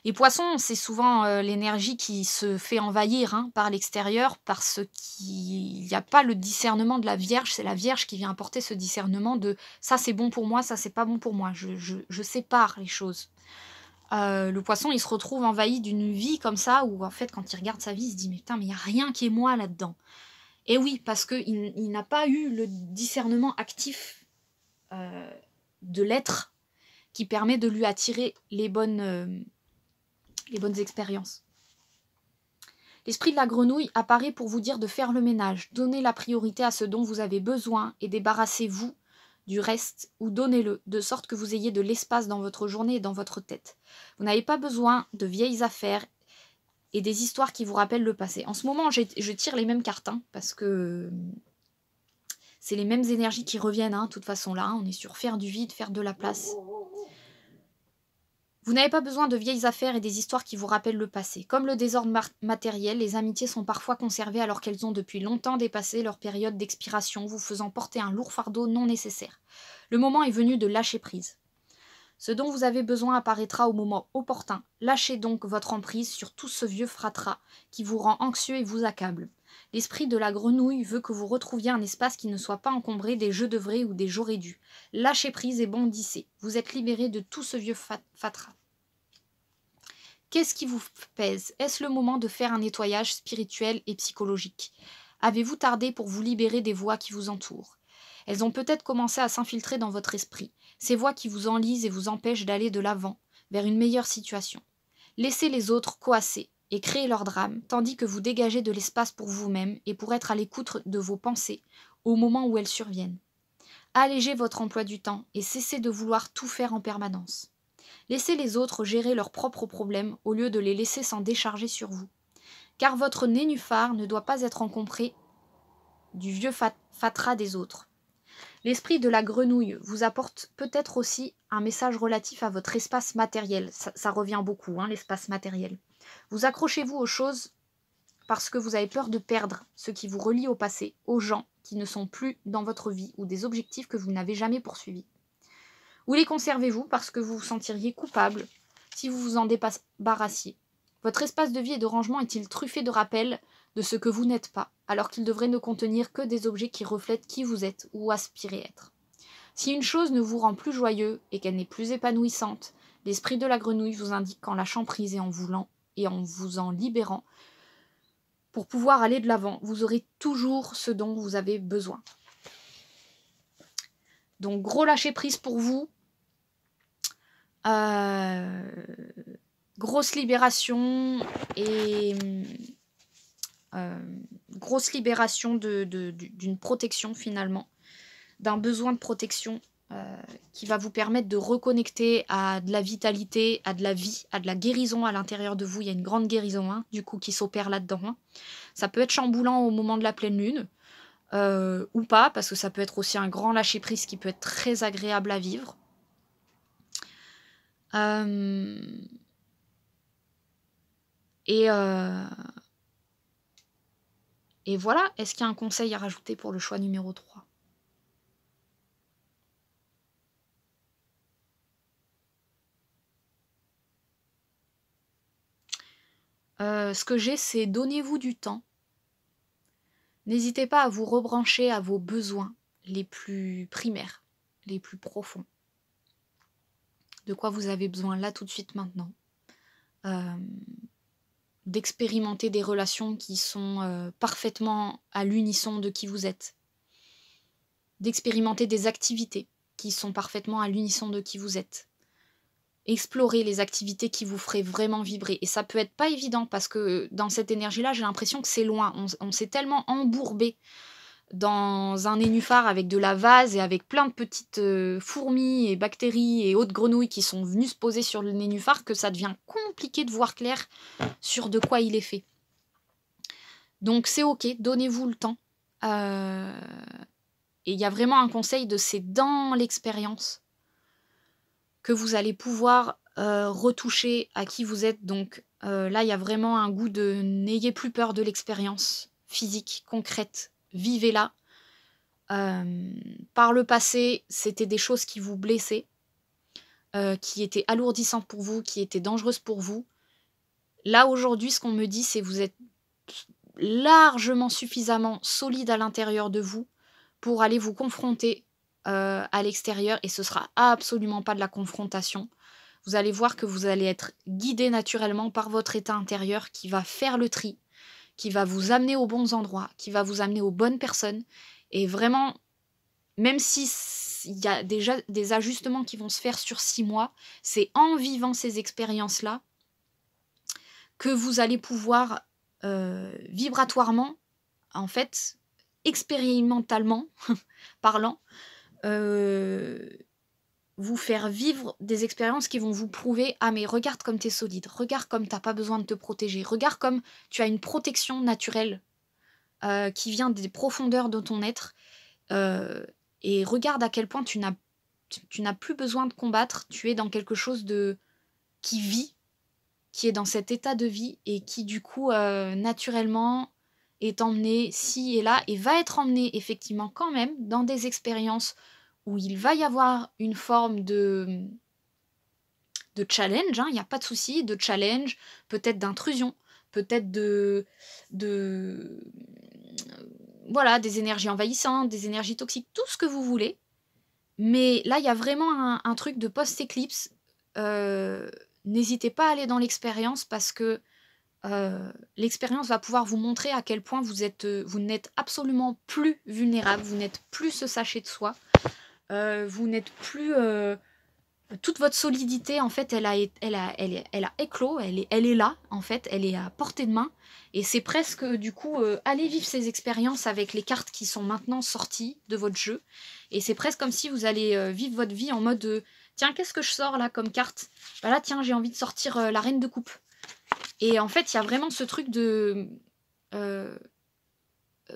Les poissons, c'est souvent l'énergie qui se fait envahir, hein, par l'extérieur parce qu'il n'y a pas le discernement de la Vierge. C'est la Vierge qui vient apporter ce discernement de ça c'est bon pour moi, ça c'est pas bon pour moi. Je sépare les choses. Le poisson, il se retrouve envahi d'une vie comme ça où en fait quand il regarde sa vie, il se dit mais putain mais il n'y a rien qui est moi là-dedans. Et oui, parce qu'il n'a pas eu le discernement actif de l'être qui permet de lui attirer les bonnes expériences. L'esprit de la grenouille apparaît pour vous dire de faire le ménage, donnez la priorité à ce dont vous avez besoin et débarrassez-vous du reste ou donnez-le, de sorte que vous ayez de l'espace dans votre journée et dans votre tête. Vous n'avez pas besoin de vieilles affaires et des histoires qui vous rappellent le passé. En ce moment, je tire les mêmes cartes, hein, parce que c'est les mêmes énergies qui reviennent, hein, de toute façon là, on est sur faire du vide, faire de la place. Vous n'avez pas besoin de vieilles affaires et des histoires qui vous rappellent le passé. Comme le désordre matériel, les amitiés sont parfois conservées alors qu'elles ont depuis longtemps dépassé leur période d'expiration, vous faisant porter un lourd fardeau non nécessaire. Le moment est venu de lâcher prise. Ce dont vous avez besoin apparaîtra au moment opportun. Lâchez donc votre emprise sur tout ce vieux fratras qui vous rend anxieux et vous accable. L'esprit de la grenouille veut que vous retrouviez un espace qui ne soit pas encombré des je devrais ou des j'aurais dû. Lâchez prise et bondissez. Vous êtes libéré de tout ce vieux fatras. Qu'est-ce qui vous pèse? Est-ce le moment de faire un nettoyage spirituel et psychologique? Avez-vous tardé pour vous libérer des voix qui vous entourent? Elles ont peut-être commencé à s'infiltrer dans votre esprit, ces voix qui vous enlisent et vous empêchent d'aller de l'avant, vers une meilleure situation. Laissez les autres coasser et créer leur drame, tandis que vous dégagez de l'espace pour vous-même et pour être à l'écoute de vos pensées au moment où elles surviennent. Allégez votre emploi du temps et cessez de vouloir tout faire en permanence. Laissez les autres gérer leurs propres problèmes au lieu de les laisser s'en décharger sur vous. Car votre nénuphar ne doit pas être encombré du vieux fatras des autres. L'esprit de la grenouille vous apporte peut-être aussi un message relatif à votre espace matériel. Ça revient beaucoup, hein, l'espace matériel. Vous accrochez-vous aux choses parce que vous avez peur de perdre ce qui vous relie au passé, aux gens qui ne sont plus dans votre vie ou des objectifs que vous n'avez jamais poursuivis. Ou les conservez-vous parce que vous vous sentiriez coupable si vous vous en débarrassiez. Votre espace de vie et de rangement est-il truffé de rappels de ce que vous n'êtes pas, alors qu'il devrait ne contenir que des objets qui reflètent qui vous êtes ou aspirez être. Si une chose ne vous rend plus joyeux et qu'elle n'est plus épanouissante, l'esprit de la grenouille vous indique qu'en lâchant prise et en vous en libérant, pour pouvoir aller de l'avant, vous aurez toujours ce dont vous avez besoin. Donc gros lâcher prise pour vous. Grosse libération et grosse libération d'une protection finalement, d'un besoin de protection qui va vous permettre de reconnecter à de la vitalité, à de la vie, à de la guérison à l'intérieur de vous. Il y a une grande guérison, hein, du coup, qui s'opère là-dedans. Hein. Ça peut être chamboulant au moment de la pleine lune, ou pas, parce que ça peut être aussi un grand lâcher-prise qui peut être très agréable à vivre. Et voilà, est-ce qu'il y a un conseil à rajouter pour le choix numéro 3 ? Ce que j'ai, c'est donnez-vous du temps. N'hésitez pas à vous rebrancher à vos besoins les plus primaires, les plus profonds. De quoi vous avez besoin là tout de suite maintenant. D'expérimenter des relations qui sont parfaitement à l'unisson de qui vous êtes. D'expérimenter des activités qui sont parfaitement à l'unisson de qui vous êtes. Explorer les activités qui vous feraient vraiment vibrer. Et ça peut être pas évident parce que dans cette énergie-là, j'ai l'impression que c'est loin. On s'est tellement embourbé dans un nénuphar avec de la vase et avec plein de petites fourmis et bactéries et autres grenouilles qui sont venues se poser sur le nénuphar que ça devient compliqué de voir clair sur de quoi il est fait. Donc c'est ok, donnez-vous le temps. Et il y a vraiment un conseil de c'est dans l'expérience que vous allez pouvoir retoucher à qui vous êtes. Donc là, il y a vraiment un goût de n'ayez plus peur de l'expérience physique, concrète. Vivez-la. Par le passé, c'était des choses qui vous blessaient, qui étaient alourdissantes pour vous, qui étaient dangereuses pour vous. Là, aujourd'hui, ce qu'on me dit, c'est que vous êtes largement suffisamment solide à l'intérieur de vous pour aller vous confronter à l'extérieur, et ce sera absolument pas de la confrontation. Vous allez voir que vous allez être guidé naturellement par votre état intérieur qui va faire le tri, qui va vous amener aux bons endroits, qui va vous amener aux bonnes personnes. Et vraiment, même si il y a déjà des ajustements qui vont se faire sur 6 mois, c'est en vivant ces expériences-là que vous allez pouvoir vibratoirement, en fait, expérimentalement parlant, vous faire vivre des expériences qui vont vous prouver « Ah mais regarde comme t'es solide, regarde comme t'as pas besoin de te protéger, regarde comme tu as une protection naturelle qui vient des profondeurs de ton être et regarde à quel point tu n'as plus besoin de combattre, tu es dans quelque chose qui vit, qui est dans cet état de vie et qui du coup naturellement est emmené ci et là et va être emmené effectivement quand même dans des expériences où il va y avoir une forme de challenge, il n'y a pas de souci, de challenge, peut-être d'intrusion, peut-être voilà, des énergies envahissantes, des énergies toxiques, tout ce que vous voulez. Mais là, il y a vraiment un truc de post-éclipse. N'hésitez pas à aller dans l'expérience parce que l'expérience va pouvoir vous montrer à quel point vous n'êtes absolument plus vulnérable, vous n'êtes plus ce sachet de soi, vous n'êtes plus... toute votre solidité, en fait, elle a éclos, elle est là, en fait, elle est à portée de main. Et c'est presque, du coup, allez vivre ces expériences avec les cartes qui sont maintenant sorties de votre jeu. Et c'est presque comme si vous allez vivre votre vie en mode tiens, qu'est-ce que je sors là comme carte ? Bah là, tiens, j'ai envie de sortir la reine de coupe. Et en fait, il y a vraiment ce truc de...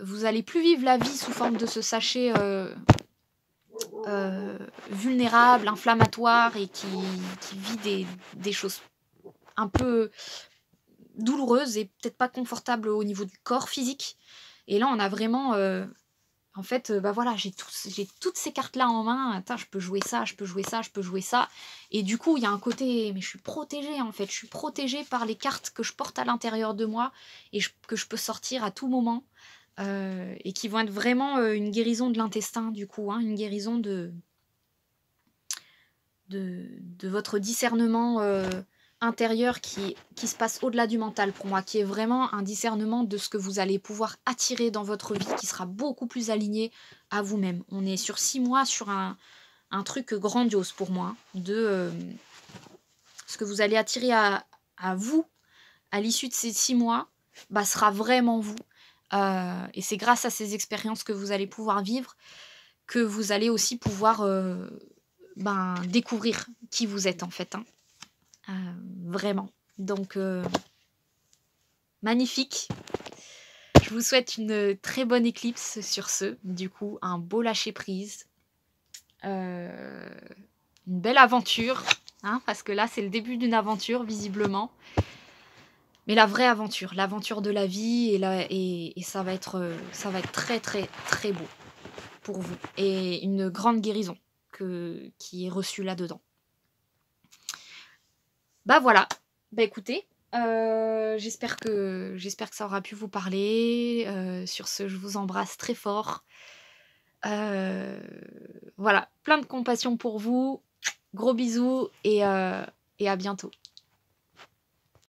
vous allez plus vivre la vie sous forme de ce sachet... vulnérable, inflammatoire et qui vit des choses un peu douloureuses et peut-être pas confortables au niveau du corps physique. Et là, on a vraiment... en fait, bah voilà, j'ai toutes ces cartes-là en main. Attends, je peux jouer ça, je peux jouer ça, je peux jouer ça. Et du coup, il y a un côté... Mais je suis protégée, en fait. Je suis protégée par les cartes que je porte à l'intérieur de moi et que je peux sortir à tout moment. Et qui vont être vraiment une guérison de l'intestin, du coup, une guérison de votre discernement intérieur qui se passe au-delà du mental pour moi, qui est vraiment un discernement de ce que vous allez pouvoir attirer dans votre vie, qui sera beaucoup plus aligné à vous-même. On est sur 6 mois sur un truc grandiose pour moi, de ce que vous allez attirer à vous à l'issue de ces 6 mois, sera vraiment vous. Et c'est grâce à ces expériences que vous allez pouvoir vivre. que vous allez aussi pouvoir, ben, découvrir qui vous êtes en fait, hein. Vraiment. Donc magnifique. Je vous souhaite une très bonne éclipse sur ce. Du coup, un beau lâcher prise. Une belle aventure, hein, parce que là, c'est le début d'une aventure visiblement. Mais la vraie aventure, l'aventure de la vie et ça va être très, très, très beau pour vous et une grande guérison qui est reçue là-dedans. Bah, voilà. Bah, écoutez, j'espère que ça aura pu vous parler. Sur ce, je vous embrasse très fort. Voilà, plein de compassion pour vous. Gros bisous et à bientôt.